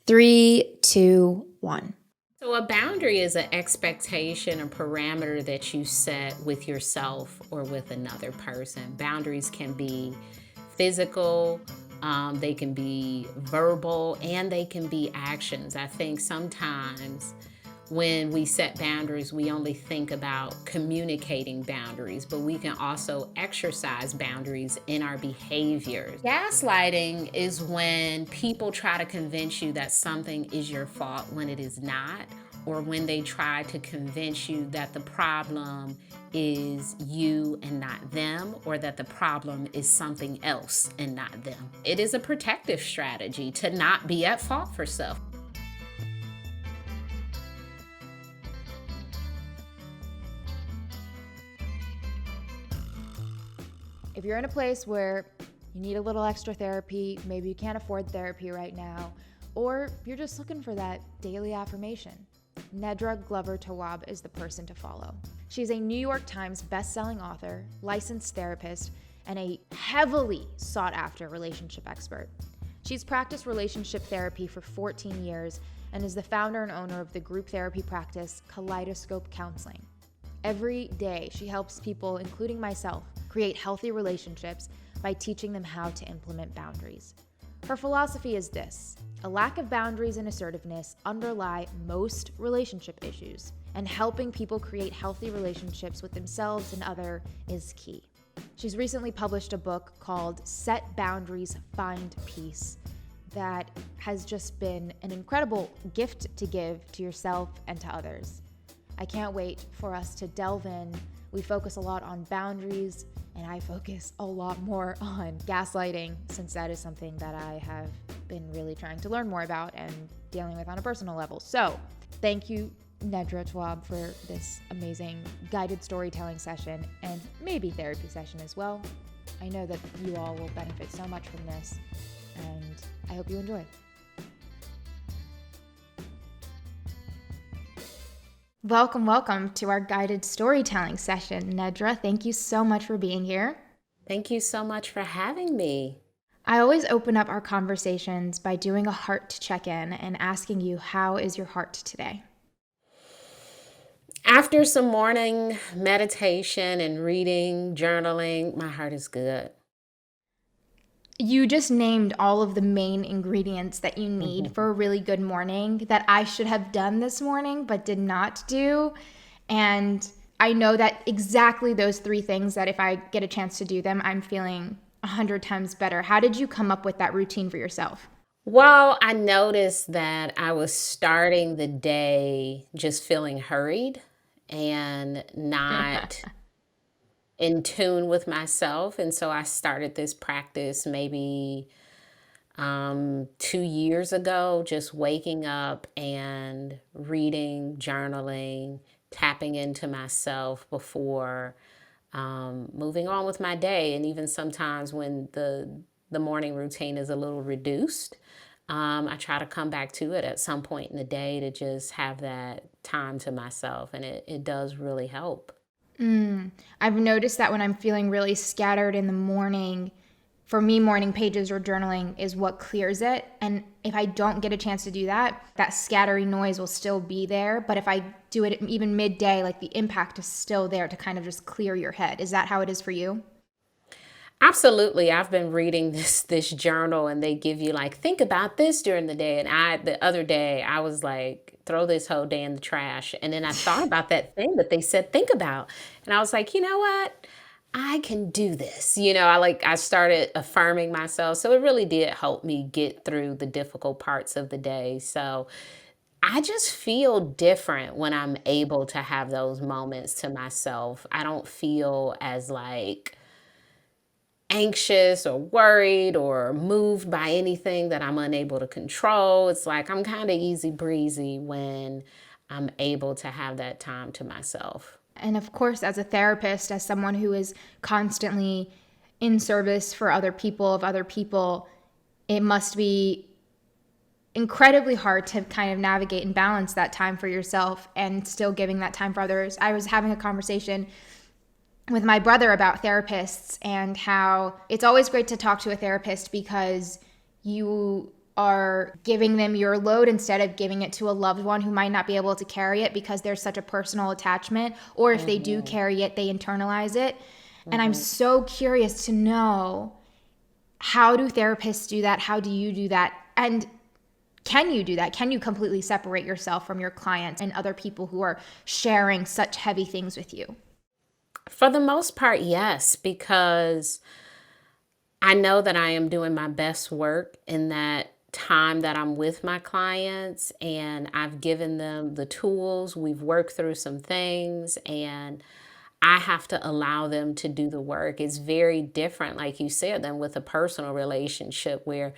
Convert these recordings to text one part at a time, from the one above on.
3, 2, 1. So a boundary is an expectation or parameter that you set with yourself or with another person. Boundaries can be physical, they can be verbal, and they can be actions. I think sometimes when we set boundaries, we only think about communicating boundaries, but we can also exercise boundaries in our behaviors. Gaslighting is when people try to convince you that something is your fault when it is not, or when they try to convince you that the problem is you and not them, or that the problem is something else and not them. It is a protective strategy to not be at fault for self. If you're in a place where you need a little extra therapy, maybe you can't afford therapy right now, or you're just looking for that daily affirmation, Nedra Tawwab is the person to follow. She's a New York Times best-selling author, licensed therapist, and a heavily sought-after relationship expert. She's practiced relationship therapy for 14 years and is the founder and owner of the group therapy practice Kaleidoscope Counseling. Every day, she helps people, including myself, create healthy relationships by teaching them how to implement boundaries. Her philosophy is this: a lack of boundaries and assertiveness underlie most relationship issues, and helping people create healthy relationships with themselves and others is key. She's recently published a book called Set Boundaries, Find Peace that has just been an incredible gift to give to yourself and to others. I can't wait for us to delve in. We focus a lot on boundaries, and I focus a lot more on gaslighting, since that is something that I have been really trying to learn more about and dealing with on a personal level. So thank you, Nedra Tawwab, for this amazing guided storytelling session and maybe therapy session as well. I know that you all will benefit so much from this, and I hope you enjoy. Welcome to our guided storytelling session. Nedra, thank you so much for being here. Thank you so much for having me. I always open up our conversations by doing a heart check-in and asking you, how is your heart today? After some morning meditation and reading, journaling, my heart is good. You just named all of the main ingredients that you need for a really good morning that I should have done this morning but did not do. And I know that exactly those three things, that if I get a chance to do them, I'm feeling 100 times better. How did you come up with that routine for yourself? Well, I noticed that I was starting the day just feeling hurried and not in tune with myself. And so I started this practice maybe 2 years ago, just waking up and reading, journaling, tapping into myself before moving on with my day. And even sometimes when the morning routine is a little reduced, I try to come back to it at some point in the day to just have that time to myself. And it does really help. I've noticed that when I'm feeling really scattered in the morning, for me, morning pages or journaling is what clears it. And if I don't get a chance to do that, that scattering noise will still be there. But if I do it even midday, like the impact is still there to kind of just clear your head. Is that how it is for you? Absolutely. I've been reading this journal, and they give you like, think about this during the day. And the other day I was like, throw this whole day in the trash. And then I thought about that thing that they said think about. And I was like, you know what? I can do this. I started affirming myself. So it really did help me get through the difficult parts of the day. So I just feel different when I'm able to have those moments to myself. I don't feel as like anxious or worried or moved by anything that I'm unable to control. It's like I'm kind of easy breezy when I'm able to have that time to myself. And of course, as a therapist, as someone who is constantly in service for other people, it must be incredibly hard to kind of navigate and balance that time for yourself and still giving that time for others. I was having a conversation with my brother about therapists and how it's always great to talk to a therapist because you are giving them your load instead of giving it to a loved one who might not be able to carry it because there's such a personal attachment, or if they do carry it, they internalize it. And I'm so curious to know, how do therapists do that? How do you do that? And can you do that? Can you completely separate yourself from your clients and other people who are sharing such heavy things with you? For the most part, yes, because I know that I am doing my best work in that time that I'm with my clients, and I've given them the tools. We've worked through some things, and I have to allow them to do the work. It's very different, like you said, than with a personal relationship where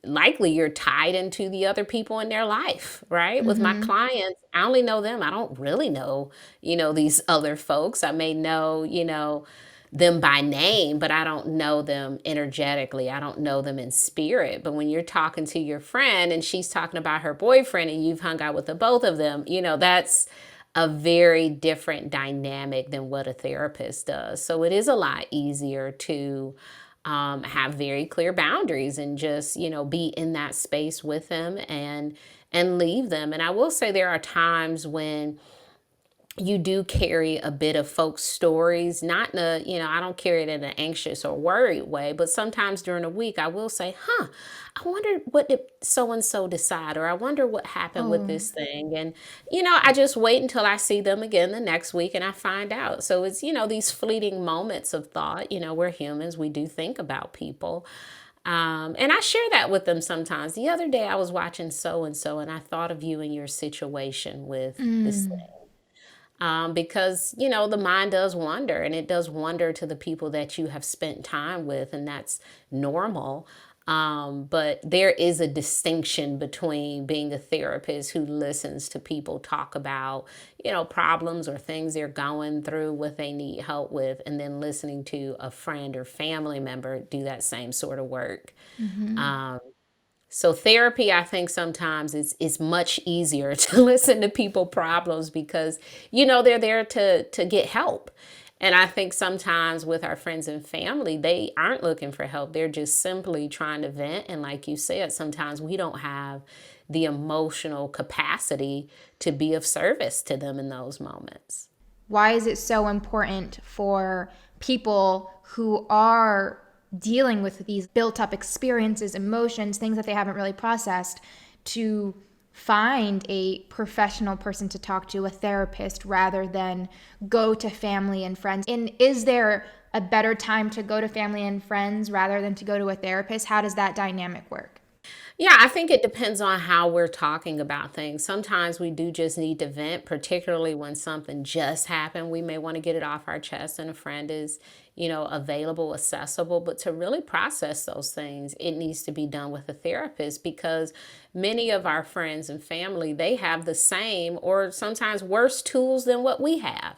likely you're tied into the other people in their life, right? With my clients, I only know them. I don't really know, these other folks. I may know, them by name, but I don't know them energetically. I don't know them in spirit. But when you're talking to your friend and she's talking about her boyfriend and you've hung out with the both of them, that's a very different dynamic than what a therapist does. So it is a lot easier to have very clear boundaries and just, be in that space with them and leave them. And I will say there are times when you do carry a bit of folks' stories, not in a, I don't carry it in an anxious or worried way, but sometimes during the week I will say, I wonder what did so-and-so decide, or I wonder what happened with this thing. And, I just wait until I see them again the next week and I find out. So it's, these fleeting moments of thought, we're humans, we do think about people. And I share that with them sometimes. The other day I was watching so-and-so and I thought of you and your situation with this thing. Because, the mind does wander, and it does wander to the people that you have spent time with, and that's normal. But there is a distinction between being a therapist who listens to people talk about, problems or things they're going through, what they need help with, and then listening to a friend or family member do that same sort of work. So therapy, I think sometimes is much easier to listen to people problems because, they're there to get help. And I think sometimes with our friends and family, they aren't looking for help. They're just simply trying to vent. And like you said, sometimes we don't have the emotional capacity to be of service to them in those moments. Why is it so important for people who are dealing with these built up experiences, emotions, things that they haven't really processed, to find a professional person to talk to, a therapist, rather than go to family and friends? And is there a better time to go to family and friends rather than to go to a therapist? How does that dynamic work? Yeah, I think it depends on how we're talking about things. Sometimes we do just need to vent, particularly when something just happened. We may want to get it off our chest and a friend is, available, accessible. But to really process those things, it needs to be done with a therapist, because many of our friends and family, they have the same or sometimes worse tools than what we have.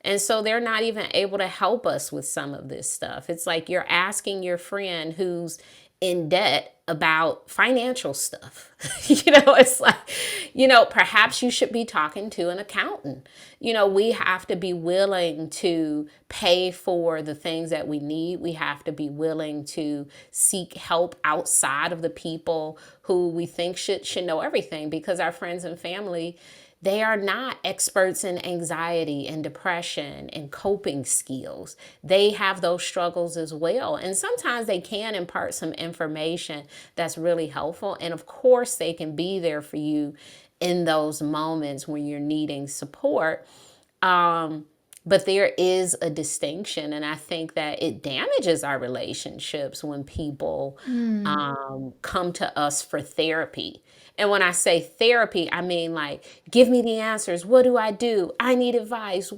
And so they're not even able to help us with some of this stuff. It's like you're asking your friend who's in debt about financial stuff. It's like, perhaps you should be talking to an accountant. We have to be willing to pay for the things that we need. We have to be willing to seek help outside of the people who we think should know everything, because our friends and family, they are not experts in anxiety and depression and coping skills. They have those struggles as well. And sometimes they can impart some information that's really helpful. And of course, they can be there for you in those moments when you're needing support. But there is a distinction, and I think that it damages our relationships when people come to us for therapy. And when I say therapy, I mean like, give me the answers. What do? I need advice.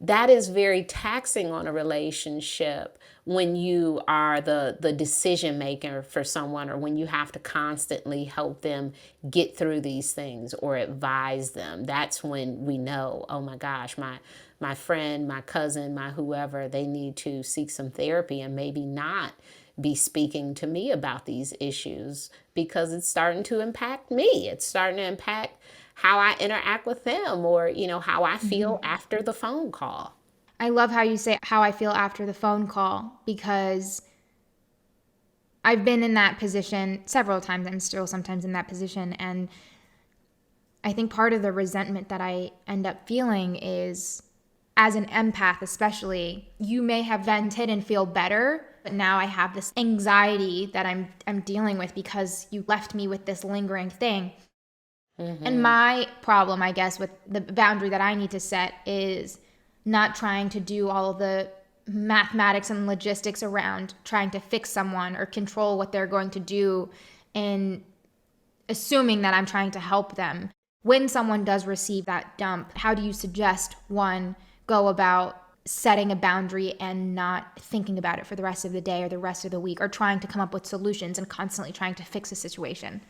That is very taxing on a relationship when you are the decision maker for someone, or when you have to constantly help them get through these things or advise them. That's when we know, oh my gosh, my friend, my cousin, my whoever, they need to seek some therapy and maybe not be speaking to me about these issues, because it's starting to impact me. It's starting to impact how I interact with them, or, how I feel after the phone call. I love how you say how I feel after the phone call, because I've been in that position several times. I'm still sometimes in that position. And I think part of the resentment that I end up feeling is, as an empath especially, you may have vented and feel better, but now I have this anxiety that I'm dealing with because you left me with this lingering thing. And my problem, I guess, with the boundary that I need to set is not trying to do all of the mathematics and logistics around trying to fix someone or control what they're going to do and assuming that I'm trying to help them. When someone does receive that dump, how do you suggest one go about setting a boundary and not thinking about it for the rest of the day or the rest of the week, or trying to come up with solutions and constantly trying to fix a situation?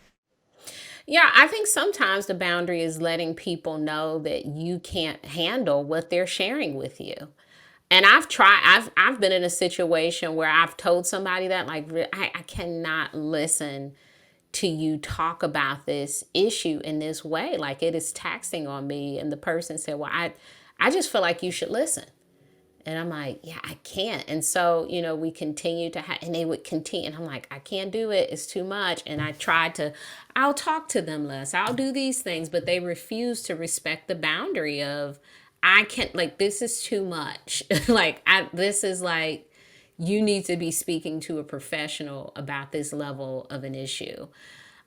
Yeah, I think sometimes the boundary is letting people know that you can't handle what they're sharing with you. And I've been in a situation where I've told somebody that, like, I cannot listen to you talk about this issue in this way. Like, it is taxing on me. And the person said, well, I just feel like you should listen. And I'm like, yeah, I can't. And so, we continue to and they would continue. And I'm like, I can't do it. It's too much. And I'll talk to them less. I'll do these things. But they refuse to respect the boundary of, I can't, like, this is too much. This is like, you need to be speaking to a professional about this level of an issue.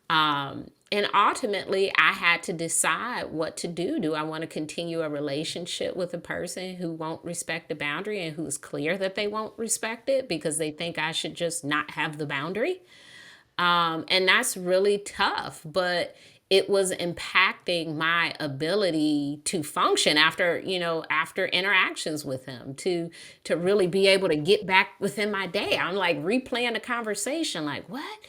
And ultimately, I had to decide what to do. Do I want to continue a relationship with a person who won't respect the boundary and who's clear that they won't respect it because they think I should just not have the boundary? And that's really tough, but it was impacting my ability to function after interactions with him, to really be able to get back within my day. I'm like replaying the conversation, like, what?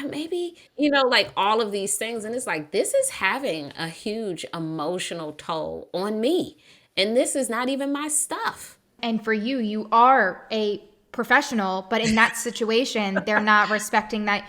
Maybe, like all of these things. And it's like, this is having a huge emotional toll on me. And this is not even my stuff. And for you, you are a professional, but in that situation, they're not respecting that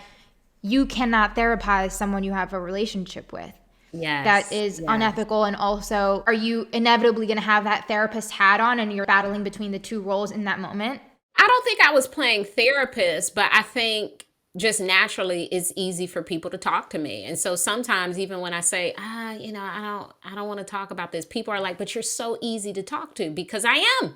you cannot therapize someone you have a relationship with. Yes. That is unethical. And also, are you inevitably going to have that therapist hat on and you're battling between the two roles in that moment? I don't think I was playing therapist, but I think just naturally it's easy for people to talk to me. And so sometimes even when I say, I don't want to talk about this, people are like, but you're so easy to talk to, because I am.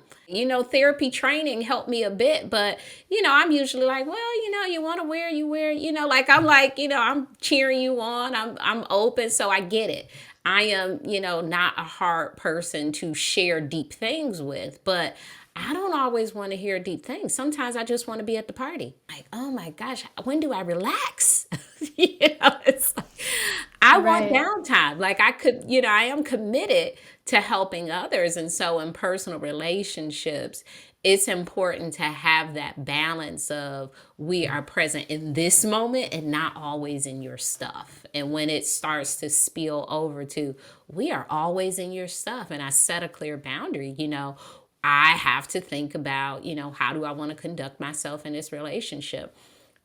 Therapy training helped me a bit, but I'm usually like, well, you want to wear, you wear, I'm cheering you on. I'm open. So I get it. I am, not a hard person to share deep things with, but I don't always want to hear deep things. Sometimes I just want to be at the party. Like, oh my gosh, when do I relax? It's like, I want downtime. Like I am committed to helping others. And so in personal relationships, it's important to have that balance of we are present in this moment and not always in your stuff. And when it starts to spill over to we are always in your stuff, and I set a clear boundary, I have to think about, how do I want to conduct myself in this relationship?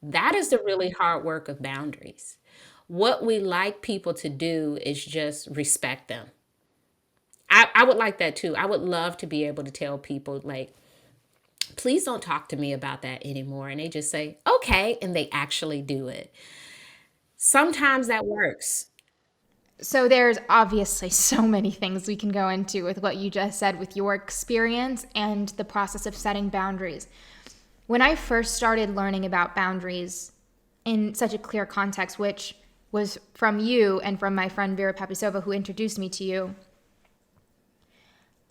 That is the really hard work of boundaries. What we like people to do is just respect them. I would like that too. I would love to be able to tell people, like, please don't talk to me about that anymore. And they just say, okay. And they actually do it. Sometimes that works. So there's obviously so many things we can go into with what you just said with your experience and the process of setting boundaries. When I first started learning about boundaries in such a clear context, which was from you and from my friend Vera Papisova, who introduced me to you,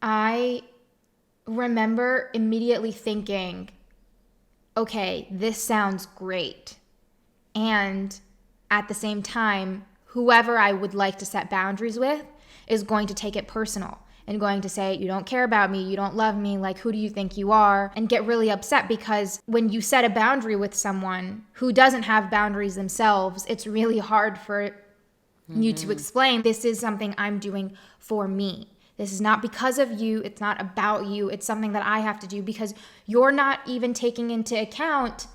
I remember immediately thinking, okay, this sounds great. And at the same time, whoever I would like to set boundaries with is going to take it personal and going to say, you don't care about me, you don't love me, like, who do you think you are? And get really upset, because when you set a boundary with someone who doesn't have boundaries themselves, it's really hard for you to explain, this is something I'm doing for me. This is not because of you. It's not about you. It's something that I have to do because you're not even taking into account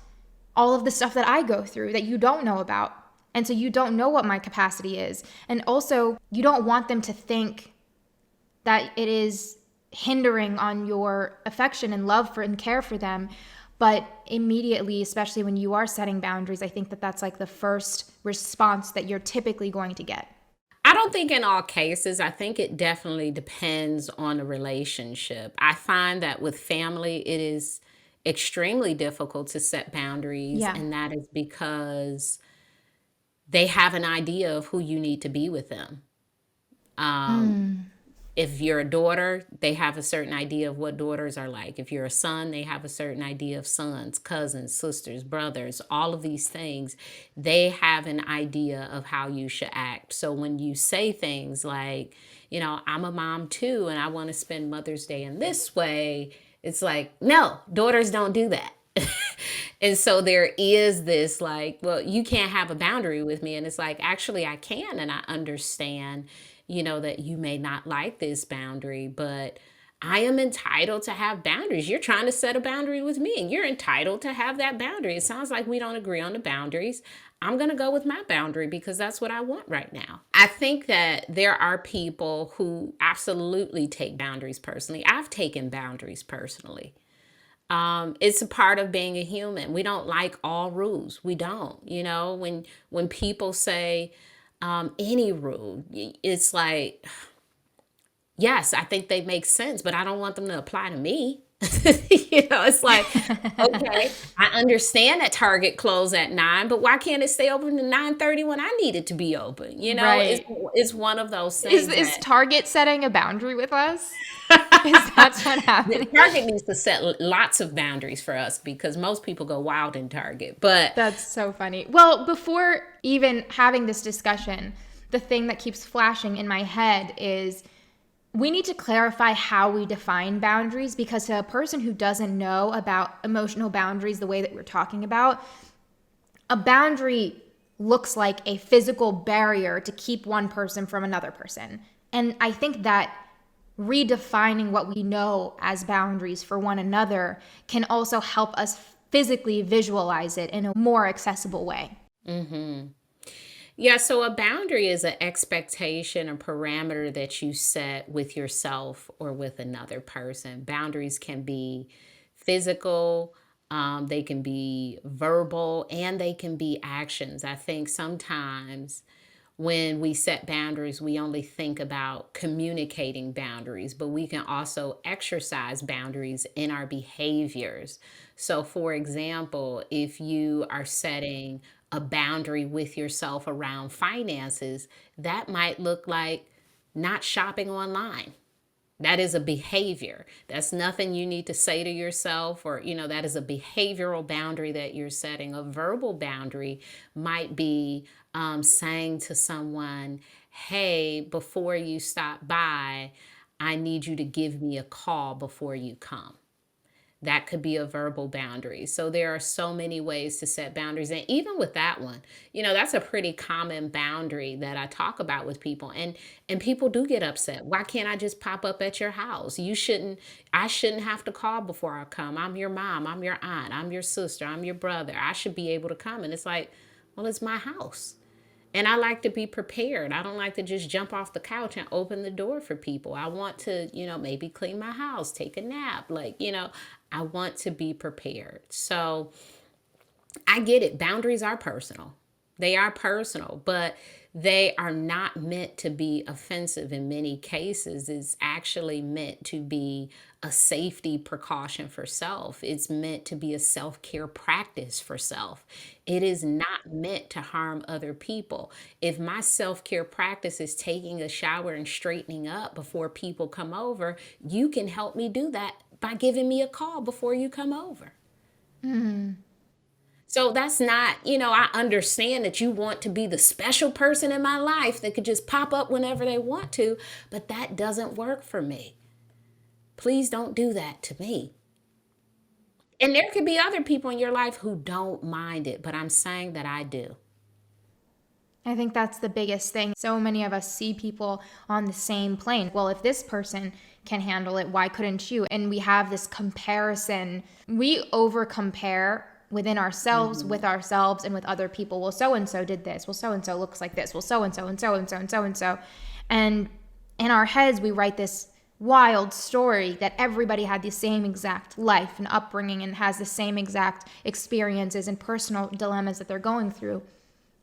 all of the stuff that I go through that you don't know about. And so you don't know what my capacity is. And also, you don't want them to think that it is hindering on your affection and love for and care for them. But immediately, especially when you are setting boundaries, I think that that's like the first response that you're typically going to get. I don't think in all cases. I think it definitely depends on the relationship. I find that with family, it is extremely difficult to set boundaries, Yeah. and that is because they have an idea of who you need to be with them. If you're a daughter, they have a certain idea of what daughters are like. If you're a son, they have a certain idea of sons, cousins, sisters, brothers, all of these things. They have an idea of how you should act. So when you say things like, I'm a mom too, and I want to spend Mother's Day in this way, it's like, no, daughters don't do that. And so there is this like, well, you can't have a boundary with me. And it's like, actually, I can. And I understand, that you may not like this boundary, but I am entitled to have boundaries. You're trying to set a boundary with me, and you're entitled to have that boundary. It sounds like we don't agree on the boundaries. I'm going to go with my boundary because that's what I want right now. I think that there are people who absolutely take boundaries personally. I've taken boundaries personally. It's a part of being a human. We don't like all rules. We don't. When people say any rule, it's like, yes, I think they make sense, but I don't want them to apply to me. It's like, okay, I understand that Target closed at 9, but why can't it stay open to 9:30 when I need it to be open? Right. It's one of those things. Is Target setting a boundary with us? Is that what happening? Target needs to set lots of boundaries for us because most people go wild in Target. But that's so funny. Well, before even having this discussion, the thing that keeps flashing in my head is we need to clarify how we define boundaries, because to a person who doesn't know about emotional boundaries the way that we're talking about, a boundary looks like a physical barrier to keep one person from another person. And I think that redefining what we know as boundaries for one another can also help us physically visualize it in a more accessible way. Mm-hmm. Yeah, so a boundary is an expectation or parameter that you set with yourself or with another person. Boundaries can be physical, they can be verbal, and they can be actions. I think sometimes when we set boundaries, we only think about communicating boundaries, but we can also exercise boundaries in our behaviors. So, for example, if you are setting a boundary with yourself around finances, that might look like not shopping online. That is a behavior. That's nothing you need to say to yourself, or, that is a behavioral boundary that you're setting. A verbal boundary might be saying to someone, hey, before you stop by, I need you to give me a call before you come. That could be a verbal boundary. So there are so many ways to set boundaries. And even with that one, that's a pretty common boundary that I talk about with people. And people do get upset. Why can't I just pop up at your house? I shouldn't have to call before I come. I'm your mom, I'm your aunt, I'm your sister, I'm your brother. I should be able to come. And it's like, well, it's my house. And I like to be prepared. I don't like to just jump off the couch and open the door for people. I want to, maybe clean my house, take a nap. I want to be prepared. So I get it. Boundaries are personal. They are personal, but they are not meant to be offensive in many cases. It's actually meant to be a safety precaution for self. It's meant to be a self-care practice for self. It is not meant to harm other people. If my self-care practice is taking a shower and straightening up before people come over, you can help me do that by giving me a call before you come over. So that's not, I understand that you want to be the special person in my life that could just pop up whenever they want to, but that doesn't work for me. Please don't do that to me. And there could be other people in your life who don't mind it, but I'm saying that I do. I think that's the biggest thing. So many of us see people on the same plane. Well, if this person can handle it, why couldn't you? And we have this comparison. We over-compare within ourselves, with ourselves, and with other people. Well, so-and-so did this. Well, so-and-so looks like this. Well, so-and-so and so-and-so and so-and-so. And in our heads, we write this wild story that everybody had the same exact life and upbringing and has the same exact experiences and personal dilemmas that they're going through.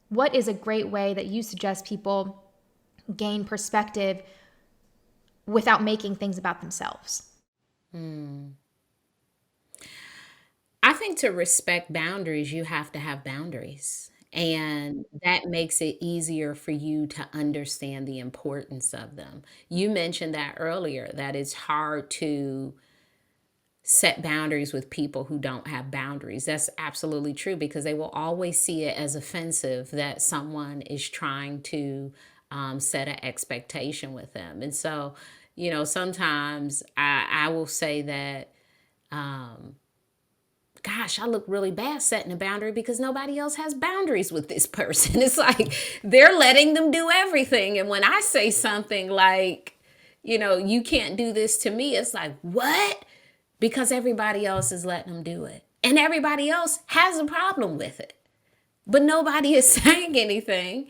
What is a great way that you suggest people gain perspective without making things about themselves? I think to respect boundaries, you have to have boundaries. And that makes it easier for you to understand the importance of them. You mentioned that earlier, that it's hard to set boundaries with people who don't have boundaries. That's absolutely true because they will always see it as offensive that someone is trying to set an expectation with them. And so, sometimes I will say that, gosh, I look really bad setting a boundary because nobody else has boundaries with this person. It's like they're letting them do everything. And when I say something like, you can't do this to me, it's like, what? Because everybody else is letting them do it. And everybody else has a problem with it. But nobody is saying anything.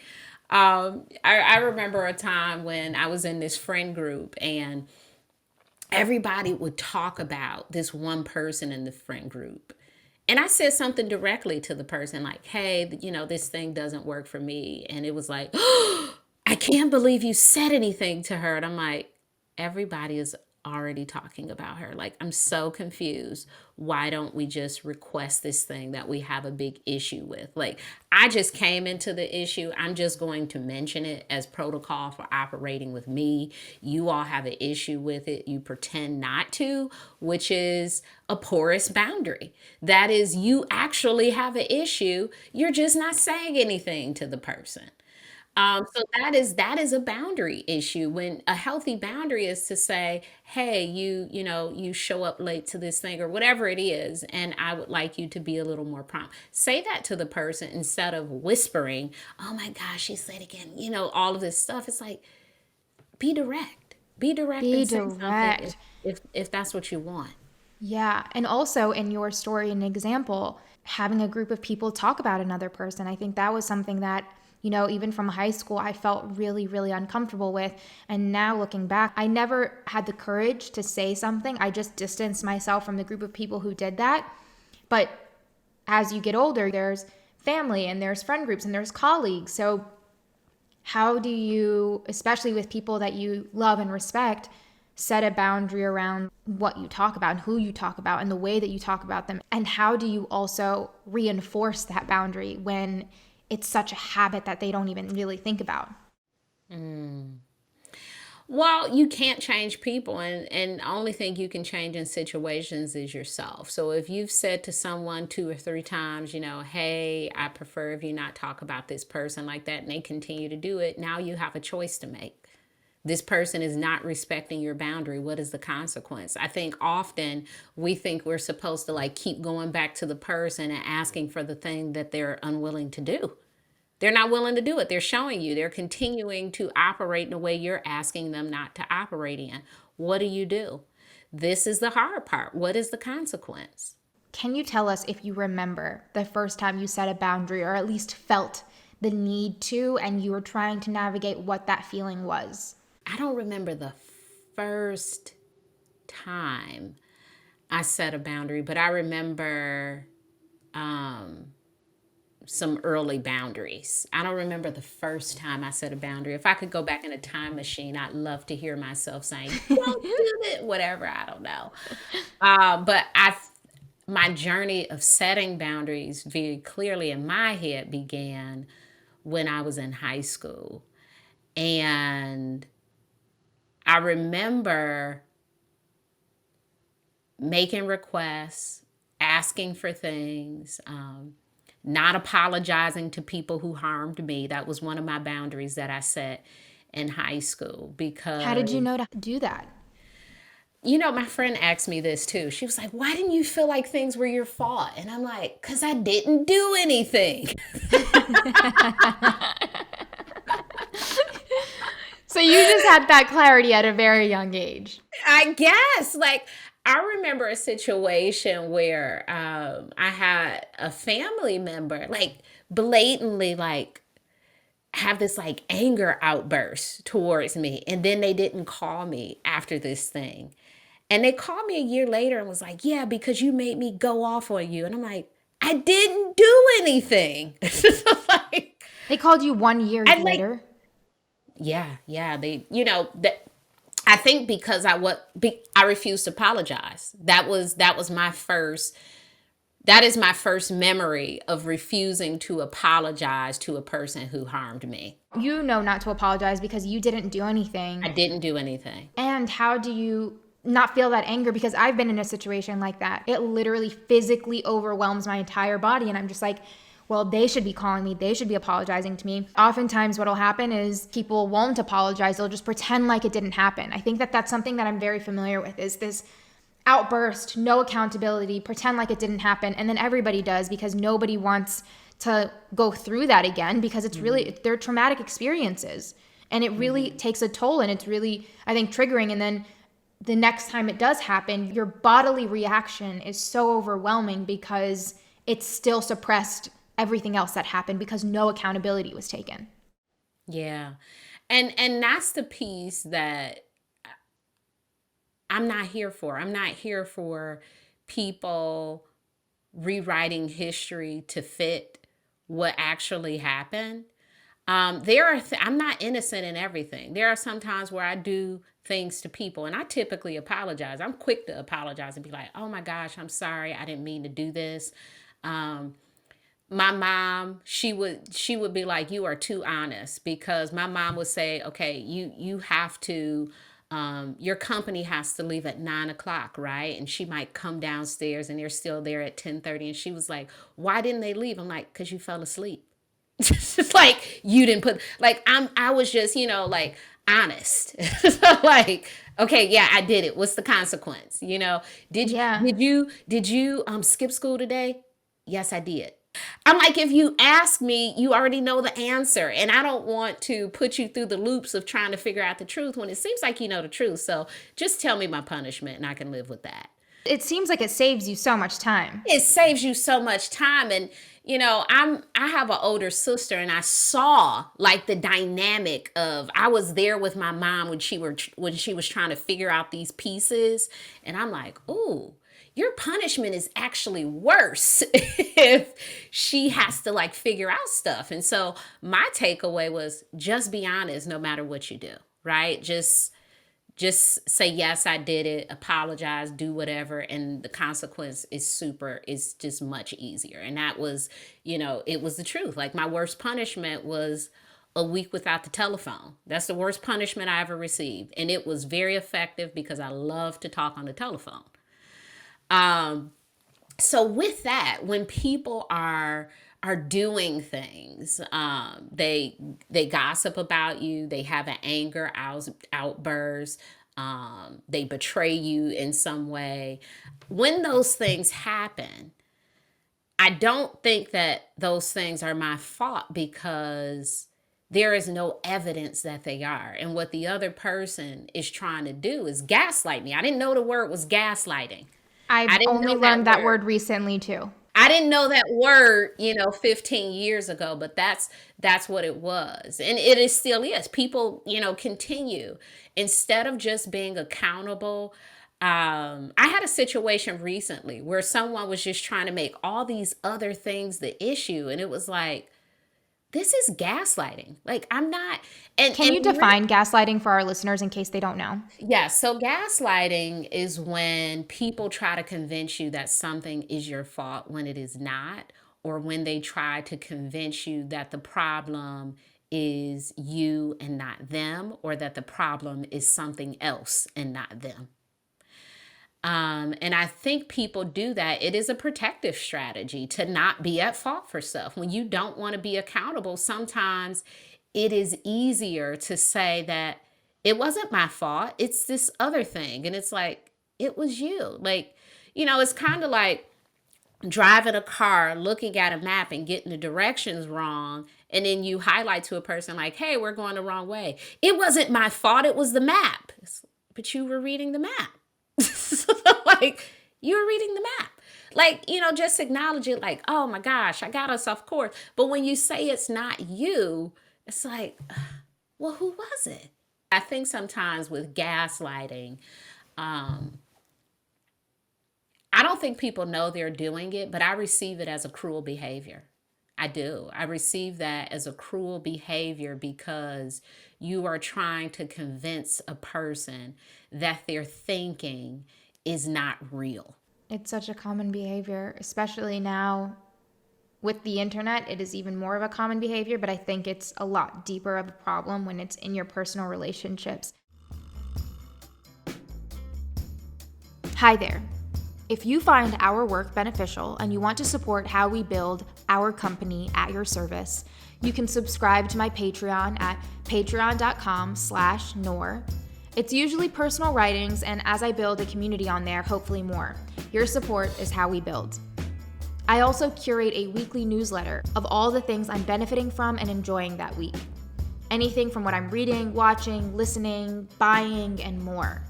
I remember a time when I was in this friend group and everybody would talk about this one person in the friend group. And I said something directly to the person like, hey, this thing doesn't work for me. And it was like, oh, I can't believe you said anything to her. And I'm like, everybody is already talking about her. Like, I'm so confused. Why don't we just request this thing that we have a big issue with? Like, I just came into the issue. I'm just going to mention it as protocol for operating with me. You all have an issue with it. You pretend not to, which is a porous boundary. That is, you actually have an issue. You're just not saying anything to the person. So that is a boundary issue. When a healthy boundary is to say, hey, you show up late to this thing or whatever it is, and I would like you to be a little more prompt. Say that to the person instead of whispering, oh my gosh, she said again, all of this stuff. It's like, be direct. Be direct Be and say something direct. if that's what you want. Yeah. And also in your story and example, having a group of people talk about another person, I think that was something that, even from high school, I felt really, really uncomfortable with. And now looking back, I never had the courage to say something. I just distanced myself from the group of people who did that. But as you get older, there's family and there's friend groups and there's colleagues. So how do you, especially with people that you love and respect, set a boundary around what you talk about and who you talk about and the way that you talk about them? And how do you also reinforce that boundary when it's such a habit that they don't even really think about? Well, you can't change people, and the only thing you can change in situations is yourself. So if you've said to someone 2 or 3 times, hey, I prefer if you not talk about this person like that, and they continue to do it, now you have a choice to make. This person is not respecting your boundary. What is the consequence? I think often we think we're supposed to keep going back to the person and asking for the thing that they're unwilling to do. They're not willing to do it. They're showing you. They're continuing to operate in a way you're asking them not to operate in. What do? This is the hard part. What is the consequence? Can you tell us if you remember the first time you set a boundary or at least felt the need to and you were trying to navigate what that feeling was? I don't remember the first time I set a boundary, but I remember some early boundaries. I don't remember the first time I set a boundary. If I could go back in a time machine, I'd love to hear myself saying, don't do it, whatever, I don't know. But my journey of setting boundaries very clearly in my head began when I was in high school. And I remember making requests, asking for things, not apologizing to people who harmed me. That was one of my boundaries that I set in high school because... How did you know to do that? My friend asked me this too. She was like, why didn't you feel like things were your fault? And I'm like, because I didn't do anything. So you just had that clarity at a very young age. I guess. I remember a situation where I had a family member, blatantly, have this like anger outburst towards me. And then they didn't call me after this thing. And they called me a year later and was like, yeah, because you made me go off on you. And I'm like, I didn't do anything. Like, They called you 1 year I like, later. yeah. They, that I think because I refused to apologize. That is my first memory of refusing to apologize to a person who harmed me. You know not to apologize because you didn't do anything. I didn't do anything. And how do you not feel that anger? Because I've been in a situation like that. It literally physically overwhelms my entire body. And I'm just like, well, they should be calling me. They should be apologizing to me. Oftentimes what will happen is people won't apologize. They'll just pretend like it didn't happen. I think that that's something that I'm very familiar with, is this outburst, no accountability, pretend like it didn't happen. And then everybody does, because nobody wants to go through that again, because it's really, they're traumatic experiences. And it really takes a toll, and it's really, I think, triggering. And then the next time it does happen, your bodily reaction is so overwhelming because it's still suppressed everything else that happened because no accountability was taken. Yeah. And that's the piece that I'm not here for. I'm not here for people rewriting history to fit what actually happened. I'm not innocent in everything. There are some times where I do things to people, and I typically apologize. I'm quick to apologize and be like, oh my gosh, I'm sorry. I didn't mean to do this. My mom, she would be like, you are too honest, because my mom would say, okay, you have to, your company has to leave at 9:00, right? And she might come downstairs and they're still there at 10:30. And she was like, why didn't they leave? I'm like, because you fell asleep. It's like, you didn't put, like, I was just, like, honest. So like, okay, yeah, I did it. What's the consequence? Did you skip school today? Yes, I did. I'm like, if you ask me, you already know the answer. And I don't want to put you through the loops of trying to figure out the truth when it seems like you know the truth. So just tell me my punishment and I can live with that. It seems like it saves you so much time. It saves you so much time. And, I have an older sister, and I saw like the dynamic of, I was there with my mom when she was trying to figure out these pieces. And I'm like, ooh, your punishment is actually worse if she has to like figure out stuff. And so my takeaway was, just be honest no matter what you do, right? Just say, yes, I did it, apologize, do whatever. And the consequence is just much easier. And that was, it was the truth. Like, my worst punishment was a week without the telephone. That's the worst punishment I ever received. And it was very effective because I love to talk on the telephone. So with that, when people are doing things, they gossip about you, they have an anger outburst, they betray you in some way. When those things happen, I don't think that those things are my fault, because there is no evidence that they are. And what the other person is trying to do is gaslight me. I didn't know the word was gaslighting. I've only learned that word recently too. I didn't know that word, 15 years ago, but that's what it was. And it still is. People, continue, instead of just being accountable. I had a situation recently where someone was just trying to make all these other things the issue. And it was like, this is gaslighting. Like, I'm not. Can you define gaslighting for our listeners in case they don't know? Yeah. So gaslighting is when people try to convince you that something is your fault when it is not, or when they try to convince you that the problem is you and not them, or that the problem is something else and not them. And I think people do that. It is a protective strategy to not be at fault for stuff. When you don't want to be accountable, sometimes it is easier to say that it wasn't my fault, it's this other thing. And it's like, it was you. Like, it's kind of like driving a car, looking at a map and getting the directions wrong. And then you highlight to a person like, hey, we're going the wrong way. It wasn't my fault, it was the map. But you were reading the map. Like, you were reading the map. Like, just acknowledge it, like, oh my gosh, I got us off course. But when you say it's not you, It's like, well, who was it? I think sometimes with gaslighting, um, I don't think people know they're doing it, but I receive it as a cruel behavior. I do. I receive that as a cruel behavior because you are trying to convince a person that their thinking is not real. It's such a common behavior, especially now with the internet. It is even more of a common behavior, but I think it's a lot deeper of a problem when it's in your personal relationships. Hi there. If you find our work beneficial and you want to support how we build our company at your service, you can subscribe to my Patreon at patreon.com/Noor. It's usually personal writings, and as I build a community on there, hopefully more. Your support is how we build. I also curate a weekly newsletter of all the things I'm benefiting from and enjoying that week. Anything from what I'm reading, watching, listening, buying, and more.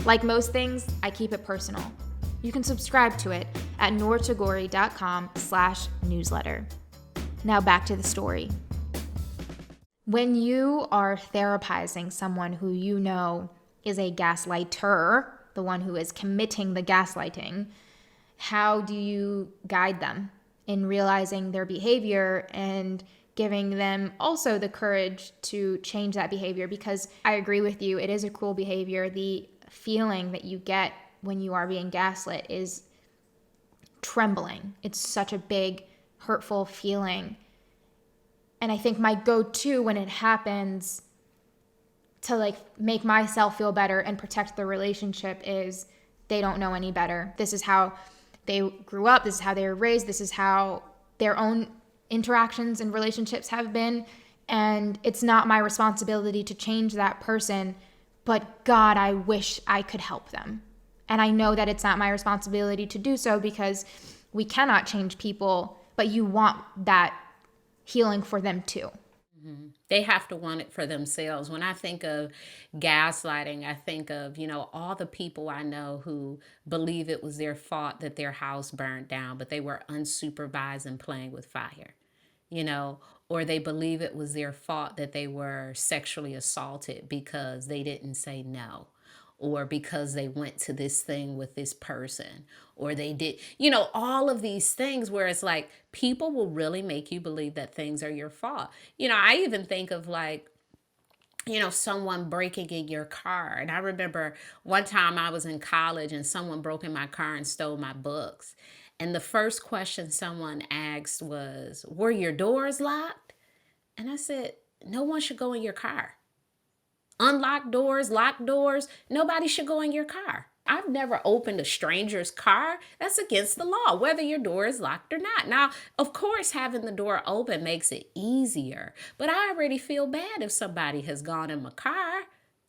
Like most things, I keep it personal. You can subscribe to it at noortagori.com/newsletter. Now back to the story. When you are therapizing someone who you know is a gaslighter, the one who is committing the gaslighting, how do you guide them in realizing their behavior and giving them also the courage to change that behavior? Because I agree with you, it is a cruel behavior. The feeling that you get when you are being gaslit is trembling. It's such a big, hurtful feeling. And I think my go-to when it happens to like make myself feel better and protect the relationship is they don't know any better. This is how they grew up. This is how they were raised. This is how their own interactions and relationships have been. And it's not my responsibility to change that person, but God, I wish I could help them. And I know that it's not my responsibility to do so because we cannot change people, but you want that healing for them too. They have to want it for themselves. When I think of gaslighting, I think of, all the people I know who believe it was their fault that their house burned down, but they were unsupervised and playing with fire, or they believe it was their fault that they were sexually assaulted because they didn't say no, or because they went to this thing with this person, or they did, all of these things where it's like people will really make you believe that things are your fault. I even think of like, someone breaking in your car. And I remember one time I was in college and someone broke in my car and stole my books. And the first question someone asked was, were your doors locked? And I said, no one should go in your car. Unlocked doors, locked doors, nobody should go in your car. I've never opened a stranger's car. That's against the law, whether your door is locked or not. Now, of course, having the door open makes it easier, but I already feel bad if somebody has gone in my car.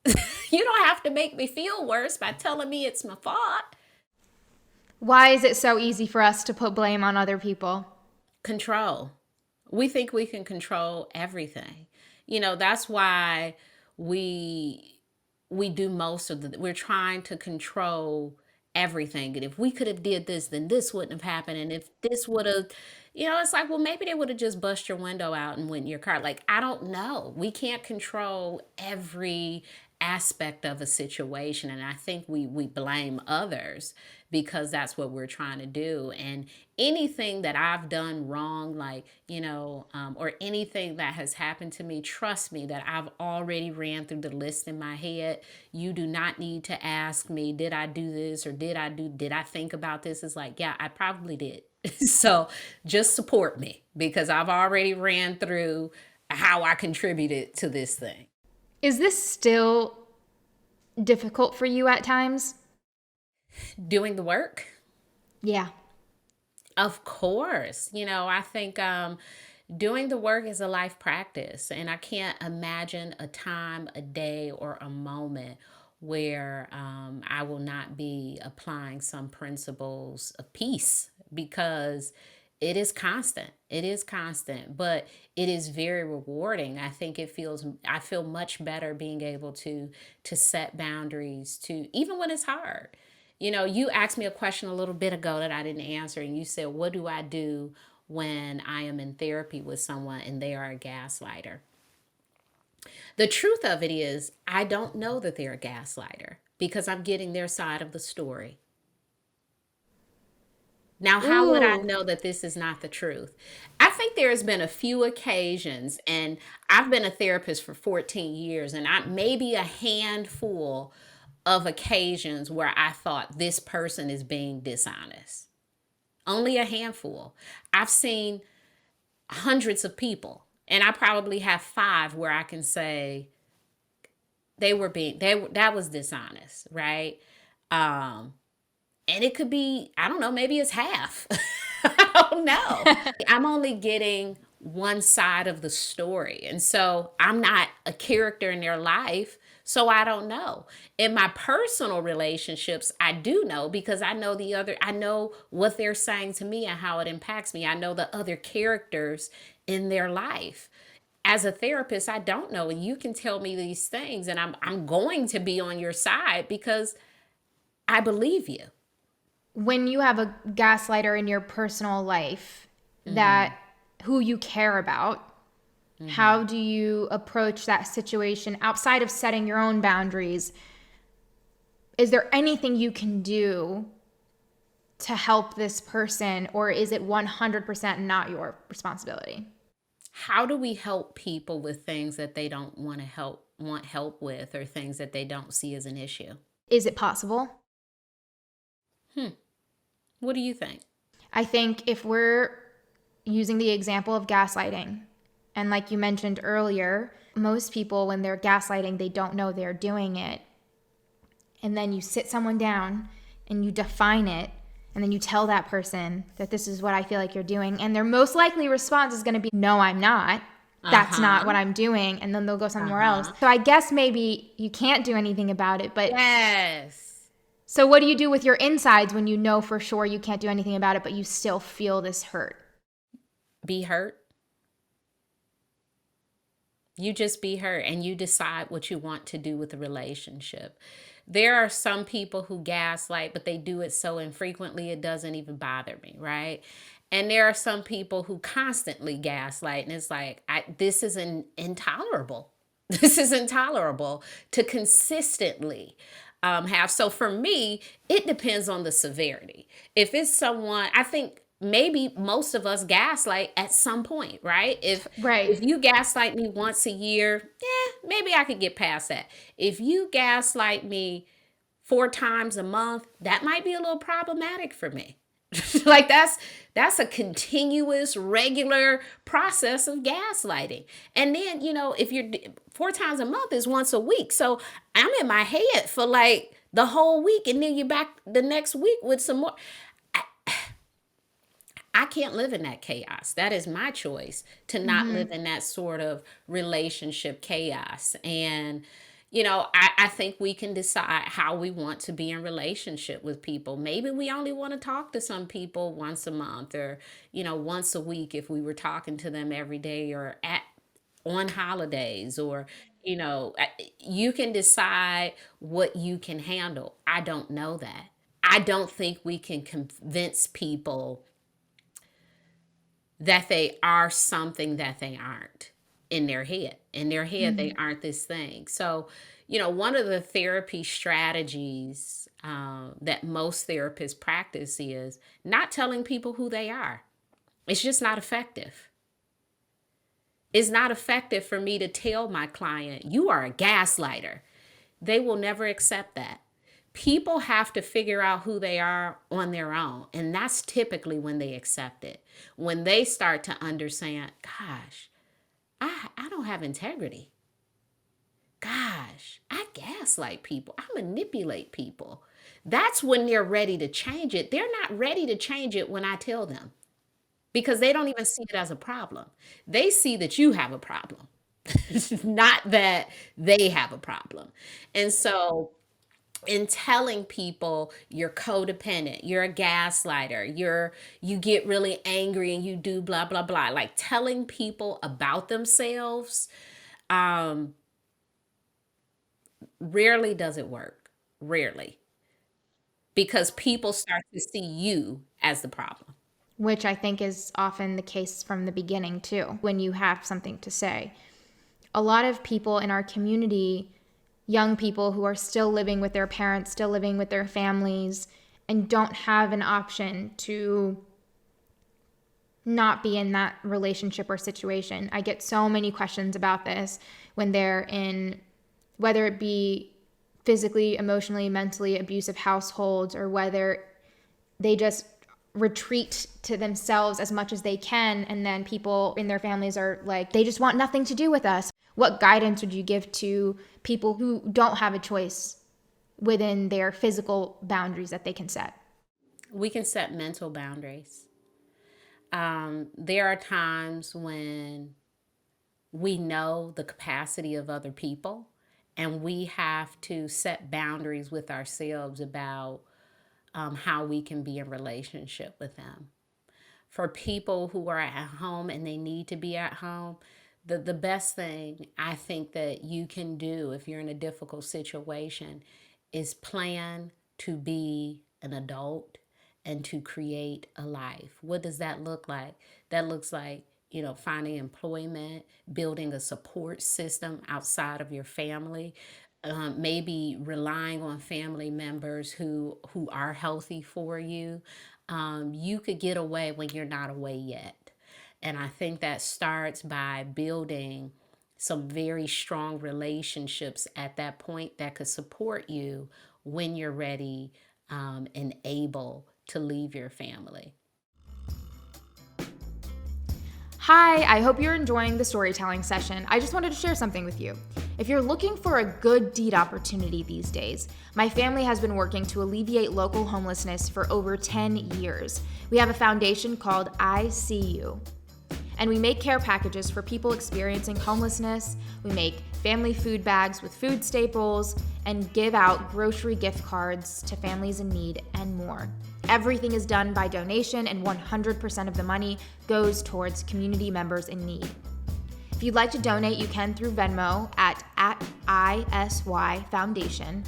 You don't have to make me feel worse by telling me it's my fault. Why is it so easy for us to put blame on other people? Control. We think we can control everything. That's why we do most of we're trying to control everything. And if we could have did this, then this wouldn't have happened. And if this would have, it's like, well, maybe they would have just bust your window out and went in your car. Like, I don't know. We can't control every aspect of a situation. And I think we blame others because that's what we're trying to do. And anything that I've done wrong, like, or anything that has happened to me, trust me that I've already ran through the list in my head. You do not need to ask me, did I do this or did I think about this? It's like, yeah, I probably did. So just support me because I've already ran through how I contributed to this thing. Is this still difficult for you at times? Doing the work? Yeah. Of course. I think doing the work is a life practice. And I can't imagine a time, a day, or a moment where I will not be applying some principles of peace because it is constant. It is constant, but it is very rewarding. I think I feel much better being able to set boundaries to, even when it's hard. You asked me a question a little bit ago that I didn't answer, and you said, what do I do when I am in therapy with someone and they are a gaslighter? The truth of it is, I don't know that they're a gaslighter because I'm getting their side of the story. Now, how would I Ooh. know that this is not the truth? I think there has been a few occasions, and I've been a therapist for 14 years, and I maybe a handful of occasions where I thought this person is being dishonest. Only a handful. I've seen hundreds of people, and I probably have 5 where I can say that was dishonest, right? Um, and it could be, I don't know, maybe it's half. I don't know. I'm only getting one side of the story. And so I'm not a character in their life. So I don't know. In my personal relationships, I do know because I know what they're saying to me and how it impacts me. I know the other characters in their life. As a therapist, I don't know. And you can tell me these things, and I'm going to be on your side because I believe you. When you have a gaslighter in your personal life Mm-hmm. that who you care about, Mm-hmm. how do you approach that situation outside of setting your own boundaries? Is there anything you can do to help this person, or is it 100% not your responsibility? How do we help people with things that they don't want help with, or things that they don't see as an issue? Is it possible? What do you think? I think if we're using the example of gaslighting, and like you mentioned earlier, most people, when they're gaslighting, they don't know they're doing it. And then you sit someone down and you define it, and then you tell that person that this is what I feel like you're doing. And their most likely response is going to be, no, I'm not. That's not what I'm doing. And then they'll go somewhere else. So I guess maybe you can't do anything about it. But Yes. so what do you do with your insides when you know for sure you can't do anything about it, but you still feel this hurt? Be hurt. You just be hurt, and you decide what you want to do with the relationship. There are some people who gaslight, but they do it so infrequently it doesn't even bother me, right? And there are some people who constantly gaslight, and it's like, this is intolerable. This is intolerable to consistently have. So for me, it depends on the severity. If it's someone, I think maybe most of us gaslight at some point, right? If Right. you gaslight me once a year, maybe I could get past that. If you gaslight me 4 times a month, that might be a little problematic for me. Like that's a continuous, regular process of gaslighting. And then, if you're 4 times a month is once a week. So I'm in my head for like the whole week, and then you're back the next week with some more. I can't live in that chaos. That is my choice to not live in that sort of relationship chaos. And, I think we can decide how we want to be in relationship with people. Maybe we only want to talk to some people once a month, or, once a week if we were talking to them every day, or on holidays, or, you can decide what you can handle. I don't know that. I don't think we can convince people that they are something that they aren't in their head. In their head, they aren't this thing. So, one of the therapy strategies that most therapists practice is not telling people who they are. It's just not effective. It's not effective for me to tell my client, you are a gaslighter. They will never accept that. People have to figure out who they are on their own. And that's typically when they accept it. When they start to understand, gosh, I don't have integrity. Gosh, I gaslight people. I manipulate people. That's when they're ready to change it. They're not ready to change it when I tell them, because they don't even see it as a problem. They see that you have a problem, not that they have a problem. And so, in telling people you're codependent, you're a gaslighter, you get really angry and you do blah blah blah, like telling people about themselves, um rarely does it work. Rarely. Because people start to see you as the problem. Which I think is often the case from the beginning, too, when you have something to say. A lot of people in our community, young people who are still living with their parents, still living with their families, and don't have an option to not be in that relationship or situation. I get so many questions about this when they're in, whether it be physically, emotionally, mentally abusive households, or whether they just retreat to themselves as much as they can, and then people in their families are like, they just want nothing to do with us. What guidance would you give to people who don't have a choice within their physical boundaries that they can set? We can set mental boundaries. There are times when we know the capacity of other people, and we have to set boundaries with ourselves about how we can be in relationship with them. For people who are at home and they need to be at home, the best thing I think that you can do if you're in a difficult situation is plan to be an adult and to create a life. What does that look like? That looks like, finding employment, building a support system outside of your family, maybe relying on family members who are healthy for you. You could get away when you're not away yet. And I think that starts by building some very strong relationships at that point that could support you when you're ready and able to leave your family. Hi, I hope you're enjoying the storytelling session. I just wanted to share something with you. If you're looking for a good deed opportunity these days, my family has been working to alleviate local homelessness for over 10 years. We have a foundation called I See You, and we make care packages for people experiencing homelessness. We make family food bags with food staples and give out grocery gift cards to families in need and more. Everything is done by donation, and 100% of the money goes towards community members in need. If you'd like to donate, you can through Venmo at ISY Foundation,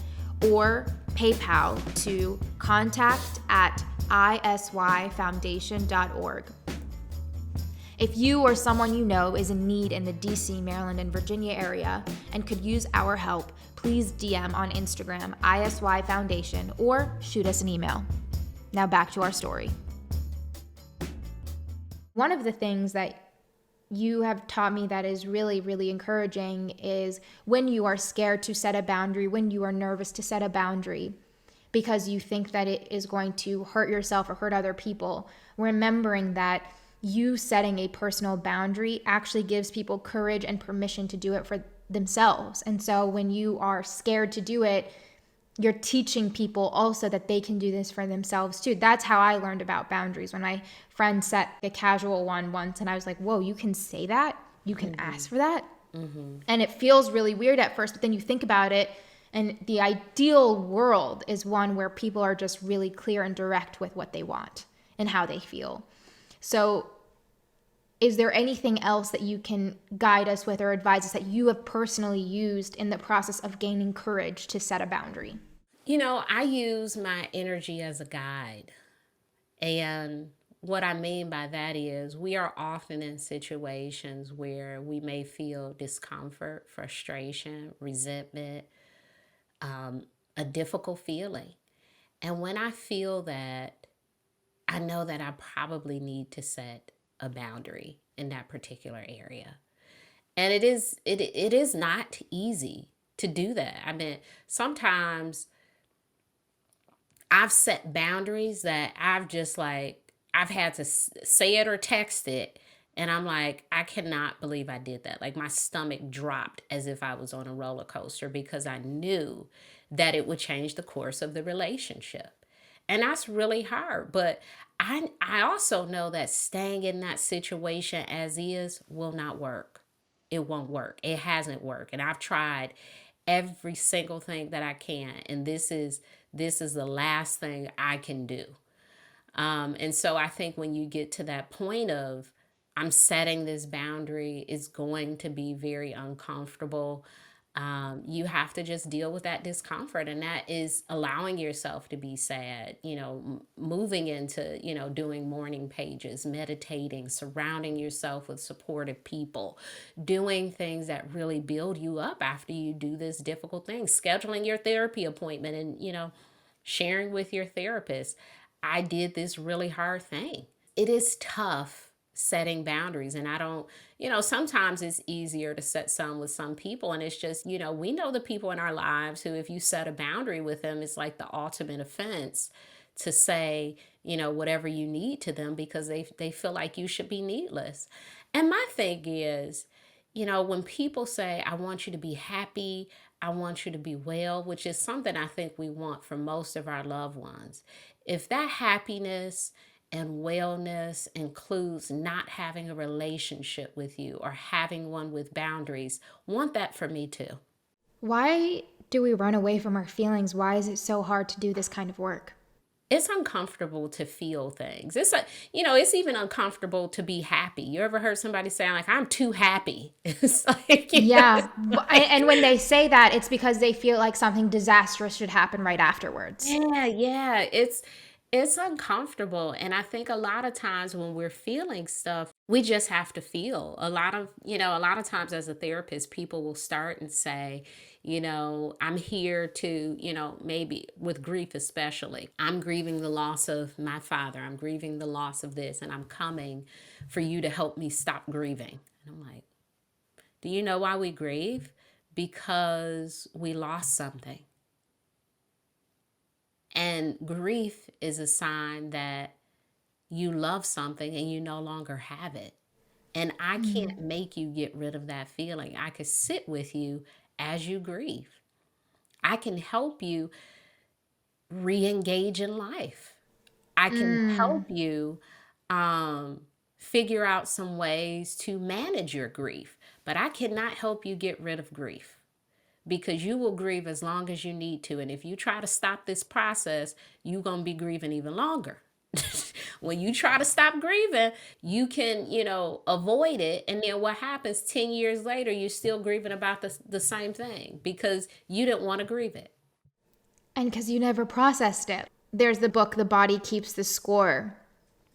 or PayPal to contact@isyfoundation.org. If you or someone you know is in need in the DC, Maryland, and Virginia area and could use our help, please DM on Instagram ISY Foundation or shoot us an email. Now back to our story. One of the things that you have taught me that is really, really encouraging is when you are scared to set a boundary, when you are nervous to set a boundary because you think that it is going to hurt yourself or hurt other people, remembering that you setting a personal boundary actually gives people courage and permission to do it for themselves. And so when you are scared to do it, you're teaching people also that they can do this for themselves too. That's how I learned about boundaries. When my friend set a casual one once, and I was like, whoa, you can say that? You can ask for that? And it feels really weird at first, but then you think about it, and the ideal world is one where people are just really clear and direct with what they want and how they feel. So is there anything else that you can guide us with or advise us that you have personally used in the process of gaining courage to set a boundary? I use my energy as a guide. And what I mean by that is we are often in situations where we may feel discomfort, frustration, resentment, a difficult feeling. And when I feel that, I know that I probably need to set a boundary in that particular area. And it is not easy to do that. I mean, sometimes I've set boundaries that I've had to say it or text it. And I'm like, I cannot believe I did that. Like my stomach dropped as if I was on a roller coaster because I knew that it would change the course of the relationship. And that's really hard. But I also know that staying in that situation as is will not work. It won't work. It hasn't worked. And I've tried every single thing that I can. And this is the last thing I can do. And so I think when you get to that point of I'm setting this boundary, it's going to be very uncomfortable. You have to just deal with that discomfort, and that is allowing yourself to be sad, moving into, doing morning pages, meditating, surrounding yourself with supportive people, doing things that really build you up after you do this difficult thing, scheduling your therapy appointment, and, sharing with your therapist, I did this really hard thing. It is tough setting boundaries, and I don't, sometimes it's easier to set some with some people, and it's just, we know the people in our lives who, if you set a boundary with them, it's like the ultimate offense to say, whatever you need to them, because they feel like you should be needless. And my thing is, when people say, I want you to be happy, I want you to be well, which is something I think we want for most of our loved ones. If that happiness and wellness includes not having a relationship with you or having one with boundaries, want that for me too. Why do we run away from our feelings? Why is it so hard to do this kind of work? It's uncomfortable to feel things. It's even uncomfortable to be happy. You ever heard somebody say, like, I'm too happy? It's like, Yeah. And when they say that, it's because they feel like something disastrous should happen right afterwards. yeah. It's uncomfortable. And I think a lot of times when we're feeling stuff, we just have to feel. A lot of times as a therapist, people will start and say, I'm here to, maybe with grief especially, I'm grieving the loss of my father. I'm grieving the loss of this, and I'm coming for you to help me stop grieving. And I'm like, do you know why we grieve? Because we lost something. And grief is a sign that you love something and you no longer have it. And I can't make you get rid of that feeling. I could sit with you as you grieve. I can help you re-engage in life. I can help you figure out some ways to manage your grief. But I cannot help you get rid of grief, because you will grieve as long as you need to. And if you try to stop this process, you're going to be grieving even longer. When you try to stop grieving, you can, avoid it. And then what happens 10 years later, you're still grieving about the same thing because you didn't want to grieve it. And because you never processed it. There's the book, The Body Keeps the Score.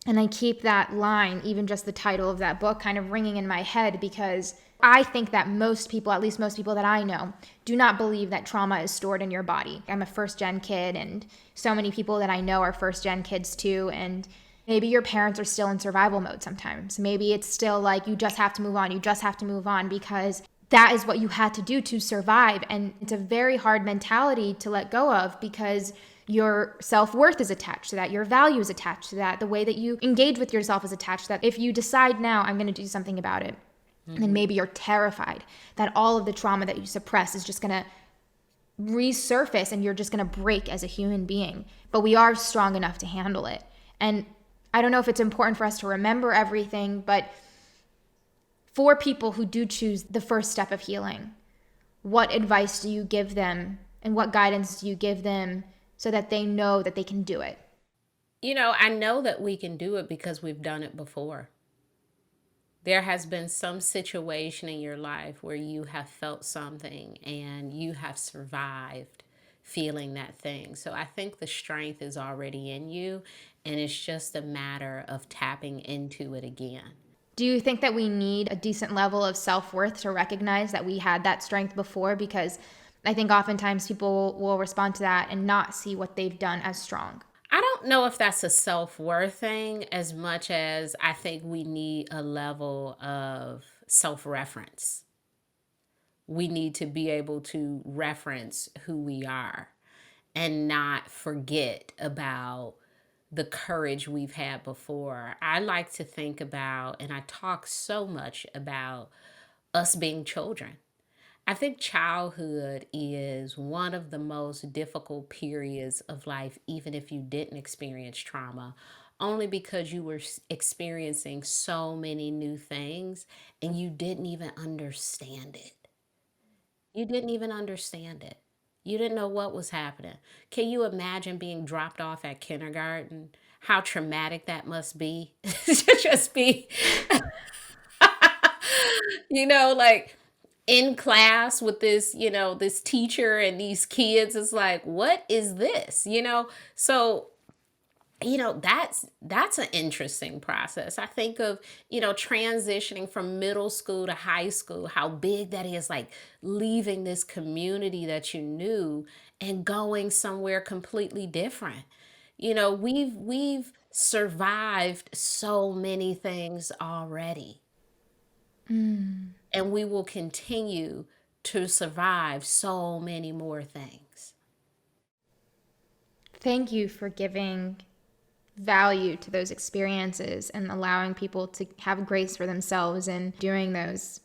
And I keep that line, even just the title of that book, kind of ringing in my head, because I think that most people, at least most people that I know, do not believe that trauma is stored in your body. I'm a first-gen kid, and so many people that I know are first-gen kids too, and maybe your parents are still in survival mode sometimes. Maybe it's still like, you just have to move on, because that is what you had to do to survive. And it's a very hard mentality to let go of, because your self-worth is attached to that, your value is attached to that, the way that you engage with yourself is attached to that. If you decide now, I'm going to do something about it, then maybe you're terrified that all of the trauma that you suppress is just going to resurface and you're just going to break as a human being. But we are strong enough to handle it. And I don't know if it's important for us to remember everything, but for people who do choose the first step of healing, what advice do you give them and what guidance do you give them so that they know that they can do it? I know that we can do it because we've done it before. There has been some situation in your life where you have felt something and you have survived feeling that thing. So I think the strength is already in you, and it's just a matter of tapping into it again. Do you think that we need a decent level of self-worth to recognize that we had that strength before? Because I think oftentimes people will respond to that and not see what they've done as strong. I don't know if that's a self-worth thing as much as I think we need a level of self-reference. We need to be able to reference who we are and not forget about the courage we've had before. I like to think about, and I talk so much about, us being children. I think childhood is one of the most difficult periods of life, even if you didn't experience trauma, only because you were experiencing so many new things and you didn't even understand it. You didn't even understand it. You didn't know what was happening. Can you imagine being dropped off at kindergarten? How traumatic that must be. To just be, like, in class with this, this teacher and these kids. It's like, what is this? So that's an interesting process. I think of, transitioning from middle school to high school, how big that is, like leaving this community that you knew and going somewhere completely different. We've survived so many things already, and we will continue to survive so many more things. Thank you for giving value to those experiences and allowing people to have grace for themselves and doing those.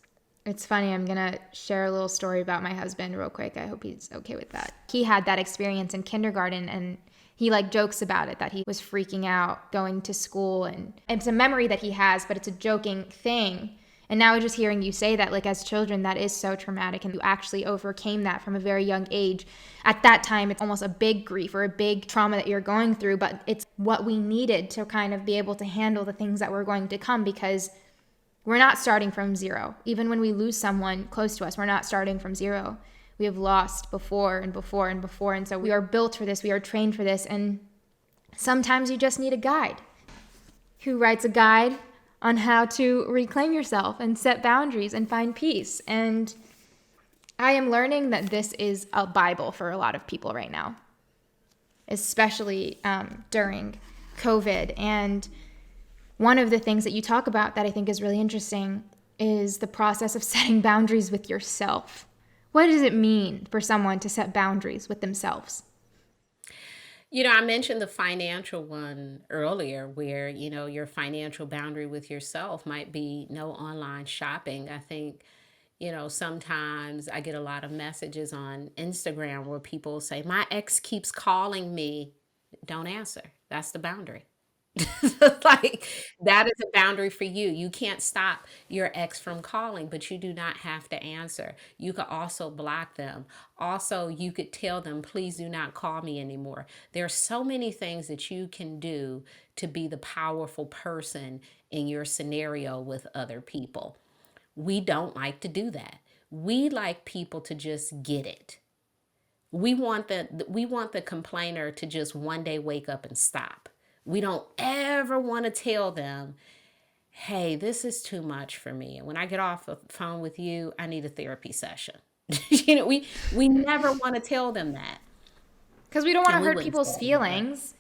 It's funny, I'm going to share a little story about my husband real quick. I hope he's okay with that. He had that experience in kindergarten, and he jokes about it, that he was freaking out going to school, and it's a memory that he has, but it's a joking thing. And now just hearing you say that, as children, that is so traumatic, and you actually overcame that from a very young age. At that time, it's almost a big grief or a big trauma that you're going through, but it's what we needed to kind of be able to handle the things that were going to come, because we're not starting from zero. Even when we lose someone close to us, we're not starting from zero. We have lost before and before and before, and so we are built for this, we are trained for this, and sometimes you just need a guide. Who writes a guide on how to reclaim yourself and set boundaries and find peace? And I am learning that this is a Bible for a lot of people right now, especially during COVID. And one of the things that you talk about that I think is really interesting is the process of setting boundaries with yourself. What does it mean for someone to set boundaries with themselves? I mentioned the financial one earlier, where, your financial boundary with yourself might be no online shopping. I think, sometimes I get a lot of messages on Instagram where people say, my ex keeps calling me. Don't answer. That's the boundary. Like, that is a boundary for you. You can't stop your ex from calling, but you do not have to answer. You could also block them. Also, you could tell them, please do not call me anymore. There are so many things that you can do to be the powerful person in your scenario with other people. We don't like to do that. We like people to just get it. We want the complainer to just one day wake up and stop. We don't ever want to tell them, hey, this is too much for me. And when I get off the phone with you, I need a therapy session. We never want to tell them that. Because we don't want And to we hurt wouldn't people's tell them that. feelings.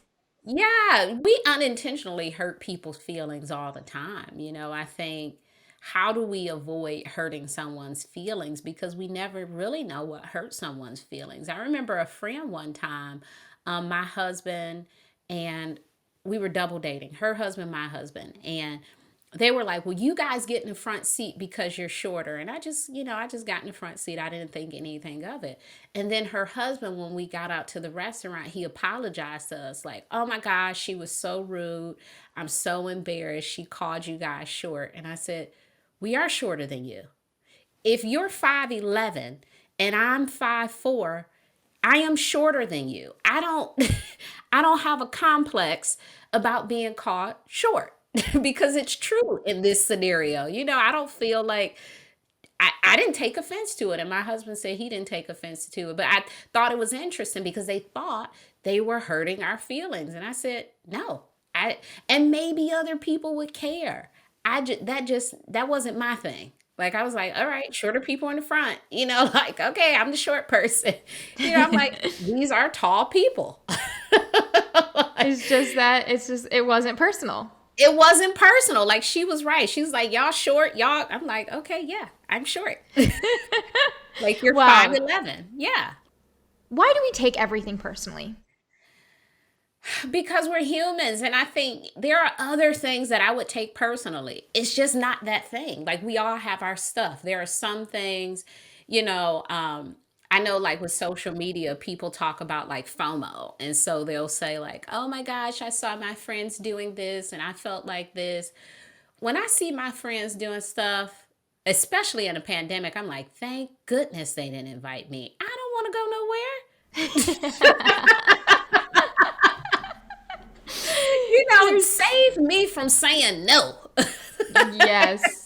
Yeah, we unintentionally hurt people's feelings all the time. I think, how do we avoid hurting someone's feelings? Because we never really know what hurts someone's feelings. I remember a friend one time, my husband and we were double dating, her husband, my husband. And they were like, well, you guys get in the front seat because you're shorter. And I just got in the front seat. I didn't think anything of it. And then her husband, when we got out to the restaurant, he apologized to us like, oh my gosh, she was so rude. I'm so embarrassed. She called you guys short. And I said, we are shorter than you. If you're 5'11" and I'm 5'4", I am shorter than you. I don't have a complex about being called short because it's true in this scenario. I don't feel like I didn't take offense to it. And my husband said he didn't take offense to it. But I thought it was interesting because they thought they were hurting our feelings. And I said, no. And maybe other people would care. That wasn't my thing. Like, I was like, all right, shorter people in the front, like, okay, I'm the short person. I'm like, these are tall people. It wasn't personal. It wasn't personal. Like, she was right. She was like, y'all short, y'all. I'm like, okay, yeah, I'm short. Like, you're Wow. 5'11". Yeah. Why do we take everything personally? Because we're humans. And I think there are other things that I would take personally. It's just not that thing. Like, we all have our stuff. There are some things, I know, like with social media, people talk about like FOMO. And so they'll say like, oh my gosh, I saw my friends doing this and I felt like this. When I see my friends doing stuff, especially in a pandemic, I'm like, thank goodness they didn't invite me. I don't want to go nowhere. Save me from saying no. Yes.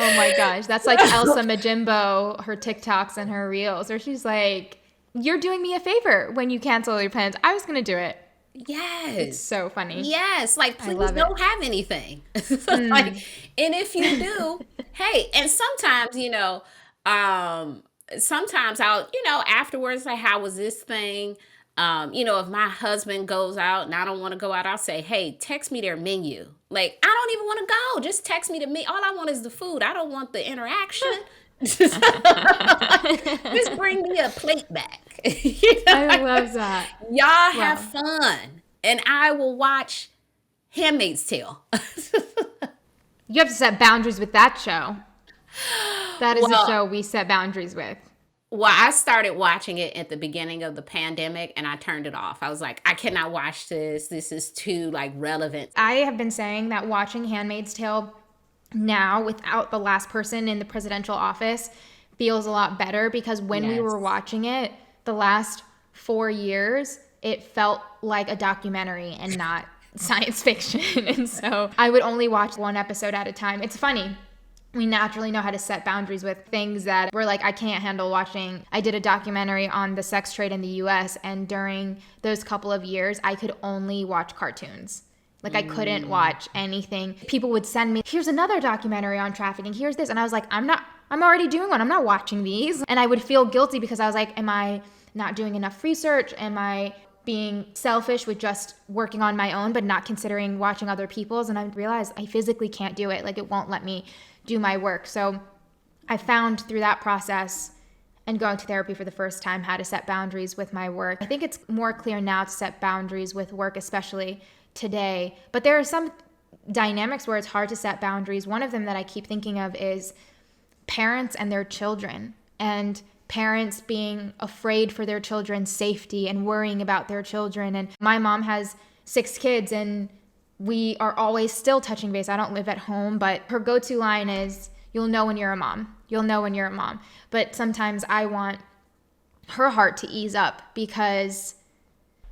Oh my gosh. That's like Elsa Majimbo, her TikToks and her reels, where she's like, you're doing me a favor when you cancel your plans. I was going to do it. Yes. It's so funny. Yes. Like, I please love don't it. have anything. Like, and if you do, hey, and sometimes, sometimes I'll, afterwards, like, how was this thing? If my husband goes out and I don't want to go out, I'll say, hey, text me their menu. Like, I don't even want to go. Just text me the menu. All I want is the food. I don't want the interaction. Just bring me a plate back. I love that. Y'all have fun. And I will watch Handmaid's Tale. You have to set boundaries with that show. That is a show we set boundaries with. Well, I started watching it at the beginning of the pandemic and I turned it off. I was like, I cannot watch this. This is too relevant. I have been saying that watching Handmaid's Tale now without the last person in the presidential office feels a lot better, because when we were watching it the last 4 years, it felt like a documentary and not science fiction. And so I would only watch one episode at a time. It's funny. We naturally know how to set boundaries with things that we're like, I can't handle watching. I did a documentary on the sex trade in the US, and during those couple of years, I could only watch cartoons. Like, I couldn't watch anything. People would send me, here's another documentary on trafficking, here's this. And I was like, I'm already doing one. I'm not watching these. And I would feel guilty because I was like, am I not doing enough research? Am I being selfish with just working on my own, but not considering watching other people's? And I realized I physically can't do it. Like, it won't let me do my work. So I found through that process and going to therapy for the first time how to set boundaries with my work. I think it's more clear now to set boundaries with work, especially today. But there are some dynamics where it's hard to set boundaries. One of them that I keep thinking of is parents and their children, and parents being afraid for their children's safety and worrying about their children. And my mom has 6 kids, and we are always still touching base. I don't live at home, but her go-to line is, you'll know when you're a mom. You'll know when you're a mom. But sometimes I want her heart to ease up, because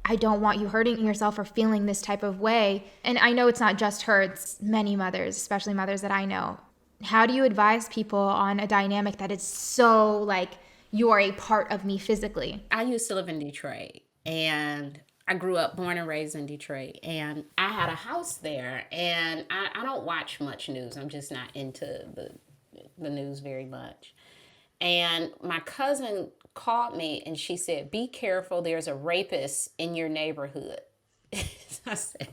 I don't want you hurting yourself or feeling this type of way. And I know it's not just her, it's many mothers, especially mothers that I know. How do you advise people on a dynamic that is so like, you are a part of me physically? I used to live in Detroit, and I grew up, born and raised in Detroit, and I had a house there, and I don't watch much news. I'm just not into the news very much. And my cousin called me and she said, be careful, there's a rapist in your neighborhood. I said,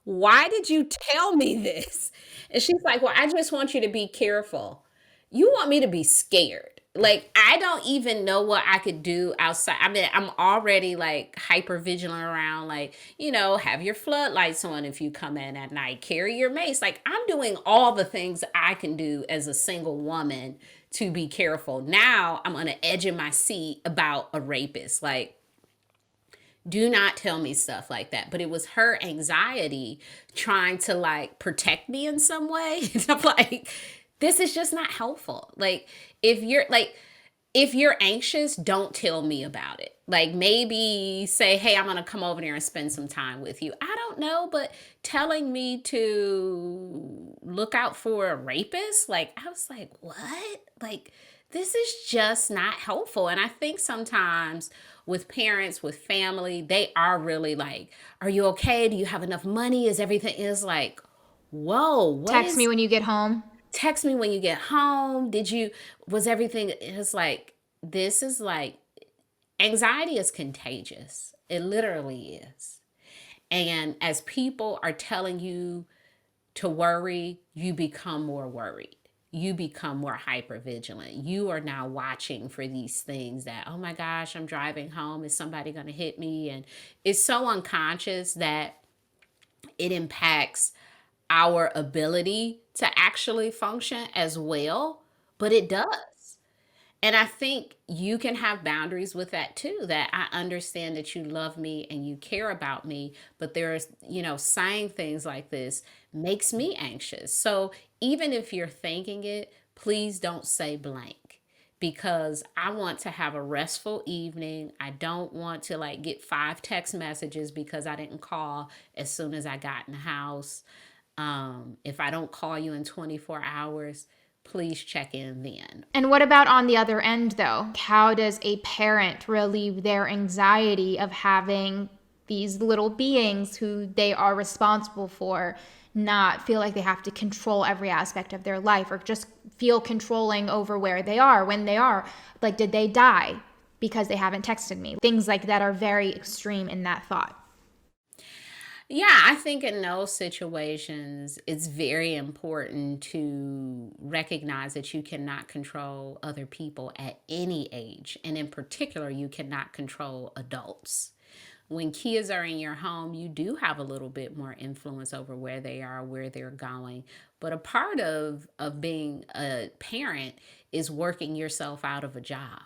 why did you tell me this? And she's like, well, I just want you to be careful. You want me to be scared. Like, I don't even know what I could do outside. I mean, I'm already like hyper vigilant around, like, have your floodlights on if you come in at night, carry your mace. Like, I'm doing all the things I can do as a single woman to be careful. Now I'm on the edge of my seat about a rapist. Like, do not tell me stuff like that. But it was her anxiety trying to like protect me in some way. And I'm like, this is just not helpful. Like, if you're anxious, don't tell me about it. Like, maybe say, hey, I'm going to come over there and spend some time with you. I don't know, but telling me to look out for a rapist, like, I was like, what? Like, this is just not helpful. And I think sometimes with parents, with family, they are really like, are you okay? Do you have enough money? Is everything is like, whoa. Text me when you get home. Text me when you get home. Was everything, it's like, this is like, anxiety is contagious. It literally is. And as people are telling you to worry, you become more worried. You become more hypervigilant. You are now watching for these things that, oh my gosh, I'm driving home. Is somebody going to hit me? And it's so unconscious that it impacts our ability to actually function as well, but it does. And I think you can have boundaries with that too, that I understand that you love me and you care about me, but there's, saying things like this makes me anxious. So even if you're thinking it, please don't say blank, because I want to have a restful evening. I don't want to like get 5 text messages because I didn't call as soon as I got in the house. If I don't call you in 24 hours, please check in then. And what about on the other end, though? How does a parent relieve their anxiety of having these little beings who they are responsible for not feel like they have to control every aspect of their life, or just feel controlling over where they are, when they are? Like, did they die because they haven't texted me? Things like that are very extreme in that thought. Yeah, I think in those situations, it's very important to recognize that you cannot control other people at any age. And in particular, you cannot control adults. When kids are in your home, you do have a little bit more influence over where they are, where they're going. But a part of being a parent is working yourself out of a job.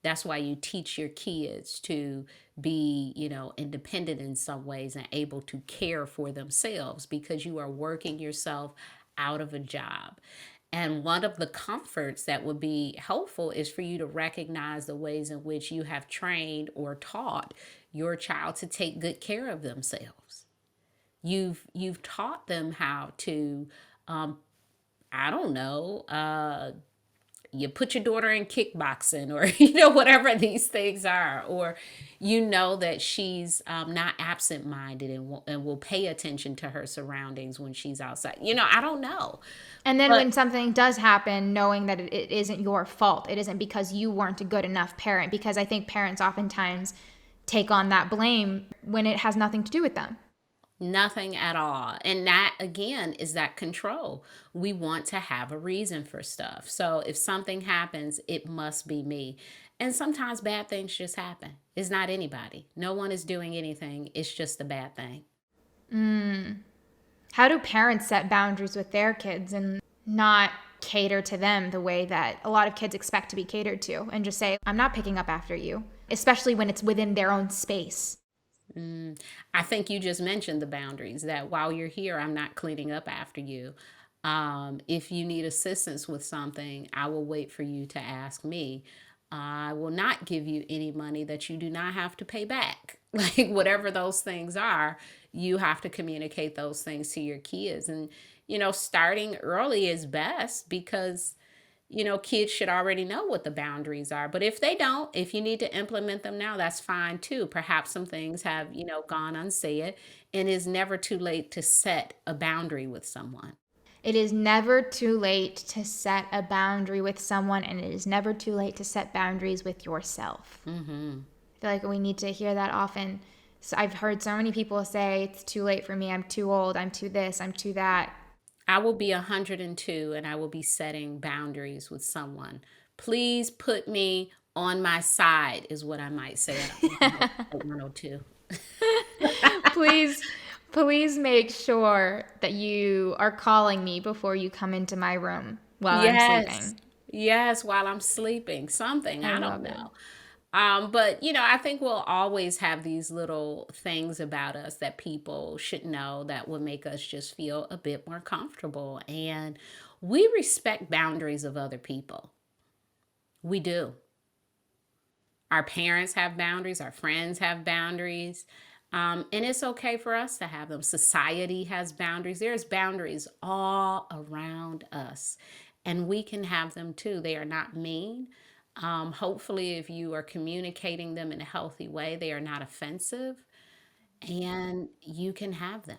That's why you teach your kids to be, independent in some ways and able to care for themselves, because you are working yourself out of a job. And one of the comforts that would be helpful is for you to recognize the ways in which you have trained or taught your child to take good care of themselves. You've taught them how to, I don't know, you put your daughter in kickboxing, or whatever these things are, or that she's not absent-minded and will pay attention to her surroundings when she's outside. I don't know. And then when something does happen, knowing that it isn't your fault, it isn't because you weren't a good enough parent, because I think parents oftentimes take on that blame when it has nothing to do with them. Nothing at all. And that, again, is that control. We want to have a reason for stuff. So if something happens, it must be me. And sometimes bad things just happen. It's not anybody. No one is doing anything. It's just a bad thing. How do parents set boundaries with their kids and not cater to them the way that a lot of kids expect to be catered to, and just say, I'm not picking up after you, especially when it's within their own space? I think you just mentioned the boundaries, that while you're here, I'm not cleaning up after you. If you need assistance with something, I will wait for you to ask me. I will not give you any money that you do not have to pay back. Like, whatever those things are, you have to communicate those things to your kids. And, starting early is best, because kids should already know what the boundaries are. But if they don't, if you need to implement them now, that's fine too. Perhaps some things have, gone unsaid, and it's never too late to set a boundary with someone. It is never too late to set a boundary with someone, and it is never too late to set boundaries with yourself. I feel like we need to hear that often. So I've heard so many people say, it's too late for me, I'm too old, I'm too this, I'm too that. I will be 102 and I will be setting boundaries with someone. Please put me on my side, is what I might say at 102. Please make sure that you are calling me before you come into my room while I'm sleeping. Yes, while I'm sleeping. Something, I don't know. But, I think we'll always have these little things about us that people should know that will make us just feel a bit more comfortable. And we respect boundaries of other people. We do. Our parents have boundaries. Our friends have boundaries. And it's okay for us to have them. Society has boundaries. There's boundaries all around us. And we can have them too. They are not mean. Hopefully, if you are communicating them in a healthy way, they are not offensive, and you can have them.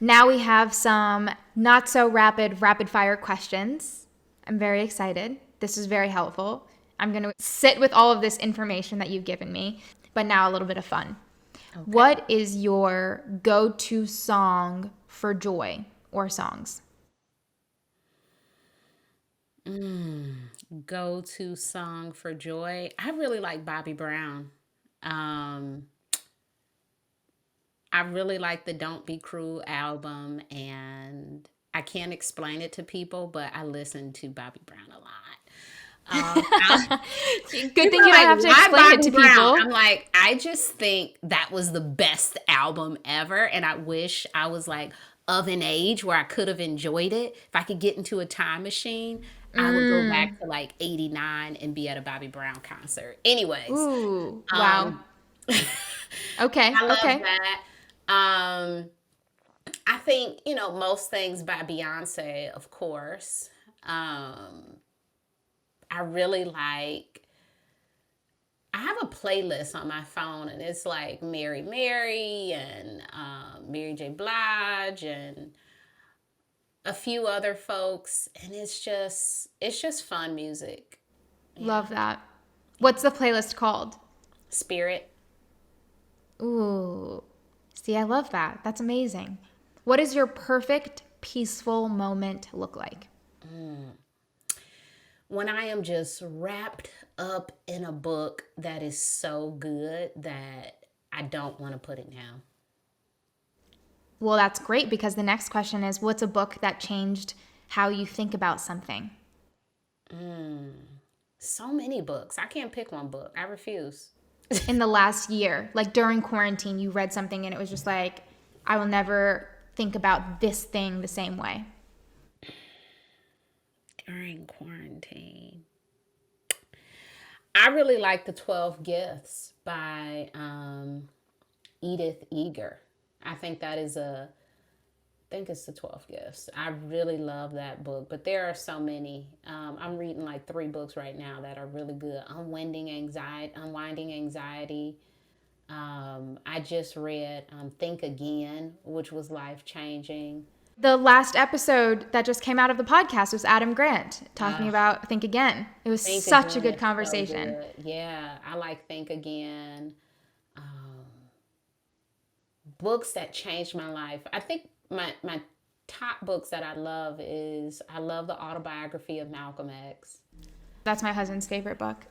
Now we have some not so rapid fire questions. I'm very excited. This is very helpful. I'm going to sit with all of this information that you've given me, but now a little bit of fun. Okay. What is your go-to song for joy, or songs? Go-to song for joy. I really like Bobby Brown. I really like the Don't Be Cruel album, and I can't explain it to people, but I listen to Bobby Brown a lot. Good thing you don't have to explain it to people. I'm like, I just think that was the best album ever, and I wish I was like of an age where I could have enjoyed it. If I could get into a time machine, I would go back to like 89 and be at a Bobby Brown concert. Anyways. Ooh, wow. Okay. I love that. I think, most things by Beyonce, of course. I really like, I have a playlist on my phone, and it's like Mary Mary and Mary J. Blige and a few other folks, and it's just fun music. Love that. What's the playlist called? Spirit. Ooh. See, I love that. That's amazing. What does your perfect peaceful moment look like? When I am just wrapped up in a book that is so good that I don't want to put it down. Well, that's great, because the next question is, what's a book that changed how you think about something? So many books. I can't pick one book. I refuse. In the last year, like during quarantine, you read something and it was just like, I will never think about this thing the same way. During quarantine, I really like The 12 Gifts by Edith Eger. I think it's The 12 Gifts. I really love that book, but there are so many. I'm reading like 3 books right now that are really good. Unwinding Anxiety. I just read Think Again, which was life-changing. The last episode that just came out of the podcast was Adam Grant talking about Think Again. It was Think such a Again good is so conversation. good. Yeah, I like Think Again. Books that changed my life. I think my top books that I love the autobiography of Malcolm X. That's my husband's favorite book.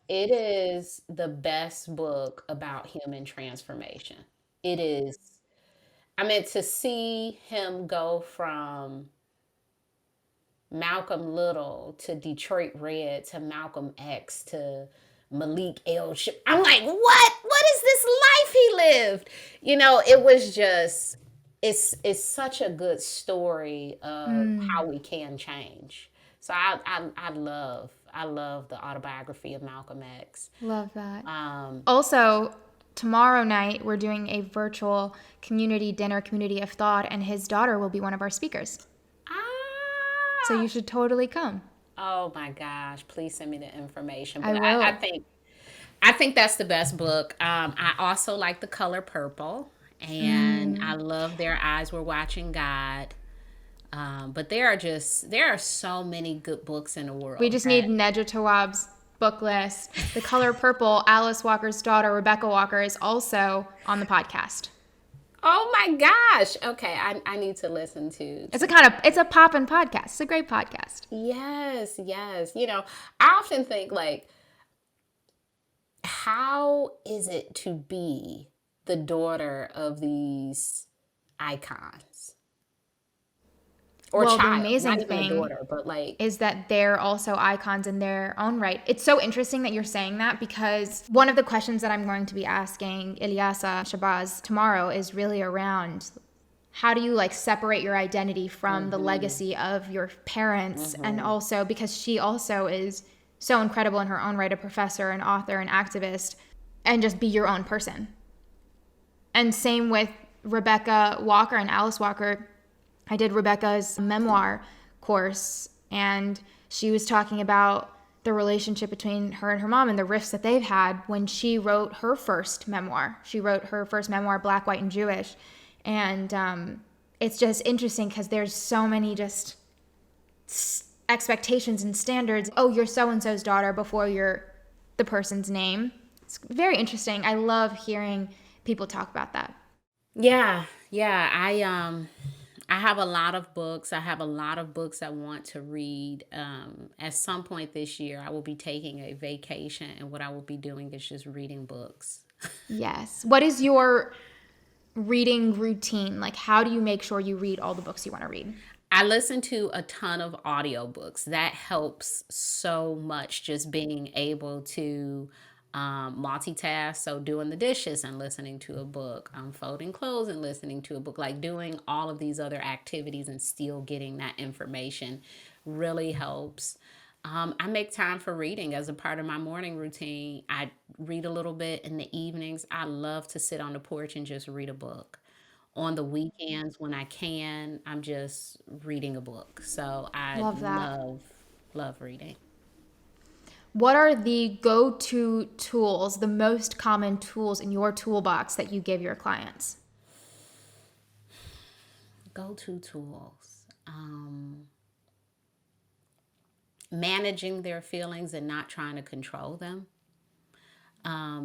It is the best book about human transformation. It is. I mean, to see him go from Malcolm Little to Detroit Red to Malcolm X to Malik El Ship. I'm like, what? What is this life he lived? It was just, it's such a good story of how we can change. So I love the autobiography of Malcolm X. Love that. Also, tomorrow night, we're doing a virtual community dinner, community of thought, and his daughter will be one of our speakers. So you should totally come. Oh my gosh! Please send me the information. I But will. I think that's the best book. I also like The Color Purple, and I love Their Eyes Were Watching God. But there are so many good books in the world. We just need Nedra Tawwab's book list. The Color Purple, Alice Walker's daughter, Rebecca Walker, is also on the podcast. Oh my gosh! Okay, I need to listen to. It's a poppin' podcast. It's a great podcast. Yes. I often think, like, how is it to be the daughter of these icons? Or well, child, the amazing not even thing a daughter, but like, is that they're also icons in their own right. It's so interesting that you're saying that, because one of the questions that I'm going to be asking Ilyasa Shabazz tomorrow is really around how do you like separate your identity from the legacy of your parents, and also because she also is so incredible in her own right, a professor, an author, an activist, and just be your own person. And same with Rebecca Walker and Alice Walker. I did Rebecca's memoir course, and she was talking about the relationship between her and her mom and the rifts that they've had when she wrote her first memoir. She wrote her first memoir, Black, White, and Jewish. And it's just interesting because there's so many just expectations and standards. Oh, you're so-and-so's daughter before you're the person's name. It's very interesting. I love hearing people talk about that. yeah. I have a lot of books. I have a lot of books I want to read. At some point this year, I will be taking a vacation, and what I will be doing is just reading books. Yes. What is your reading routine? Like, how do you make sure you read all the books you want to read? I listen to a ton of audiobooks. That helps so much, just being able to multitask. So doing the dishes and listening to a book, folding clothes and listening to a book, like doing all of these other activities and still getting that information really helps. I make time for reading as a part of my morning routine. I read a little bit in the evenings. I love to sit on the porch and just read a book. On the weekends when I can, I'm just reading a book. So I Love that. love reading. What are the go-to tools, the most common tools in your toolbox that you give your clients? Go-to tools. Managing their feelings and not trying to control them.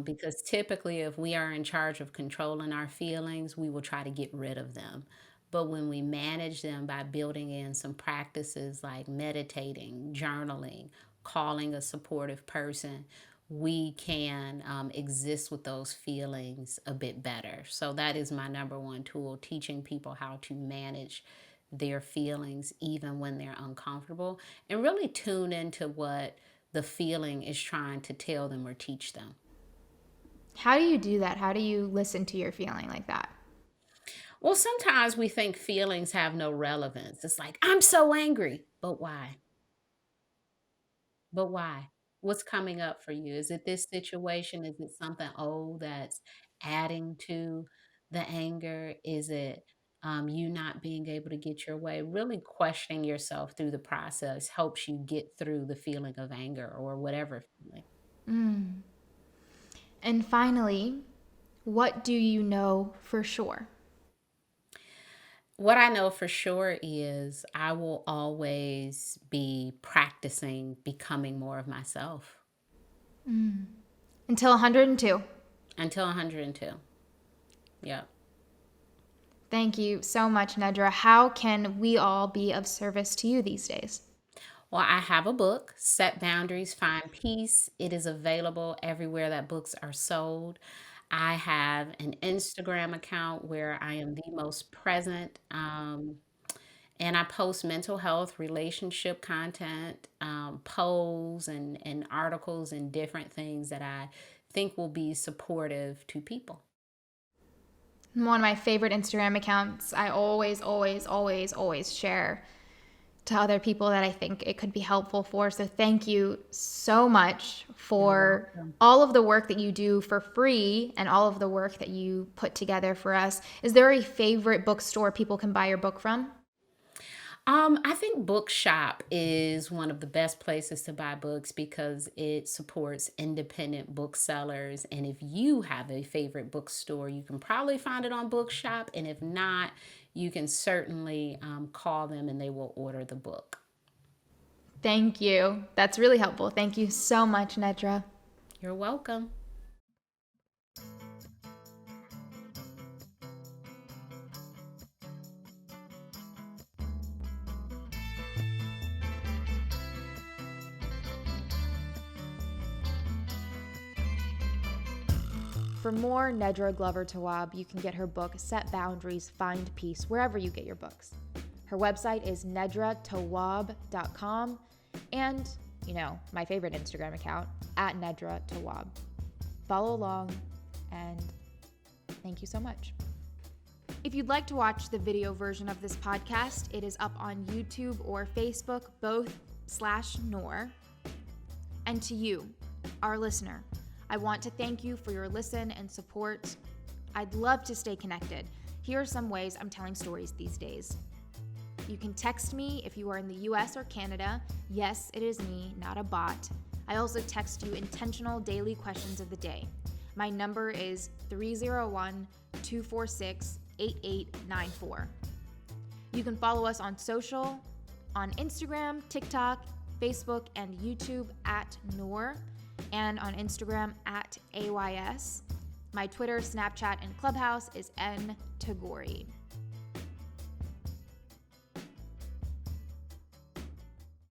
Because typically, if we are in charge of controlling our feelings, we will try to get rid of them. But when we manage them by building in some practices like meditating, journaling, calling a supportive person, we can exist with those feelings a bit better. So, that is my number one tool, teaching people how to manage their feelings even when they're uncomfortable and really tune into what the feeling is trying to tell them or teach them. How do you do that? How do you listen to your feeling like that? Well, sometimes we think feelings have no relevance. It's like, I'm so angry. But why? But why? What's coming up for you? Is it this situation? Is it something old that's adding to the anger? Is it you not being able to get your way? Really questioning yourself through the process helps you get through the feeling of anger or whatever feeling. And finally, what do you know for sure? What I know for sure is I will always be practicing becoming more of myself Until 102. until 102. Yeah. Thank you so much, Nedra. How can we all be of service to you these days? Well, I have a book, Set Boundaries, Find Peace. It is available everywhere that books are sold. I have an Instagram account where I am the most present. And I post mental health, relationship content, polls, and articles and different things that I think will be supportive to people. One of my favorite Instagram accounts. I always share to other people that I think it could be helpful for. So thank you so much You're for welcome. all of the work that you do for free and all of the work that you put together for us. Is there a favorite bookstore people can buy your book from? I think Bookshop is one of the best places to buy books because it supports independent booksellers. And if you have a favorite bookstore, you can probably find it on Bookshop. And if not, you can certainly call them and they will order the book. Thank you. That's really helpful. Thank you so much, Nedra. You're welcome. For more Nedra Tawwab, you can get her book, Set Boundaries, Find Peace, wherever you get your books. Her website is nedratawwab.com and, my favorite Instagram account, @Nedra Tawwab. Follow along, and thank you so much. If you'd like to watch the video version of this podcast, it is up on YouTube or Facebook, both/Noor. And to you, our listener, I want to thank you for your listen and support. I'd love to stay connected. Here are some ways I'm telling stories these days. You can text me if you are in the US or Canada. Yes, it is me, not a bot. I also text you intentional daily questions of the day. My number is 301-246-8894. You can follow us on social, on Instagram, TikTok, Facebook, and YouTube @Noor, and on Instagram @AYS. My Twitter, Snapchat, and Clubhouse is ntagori.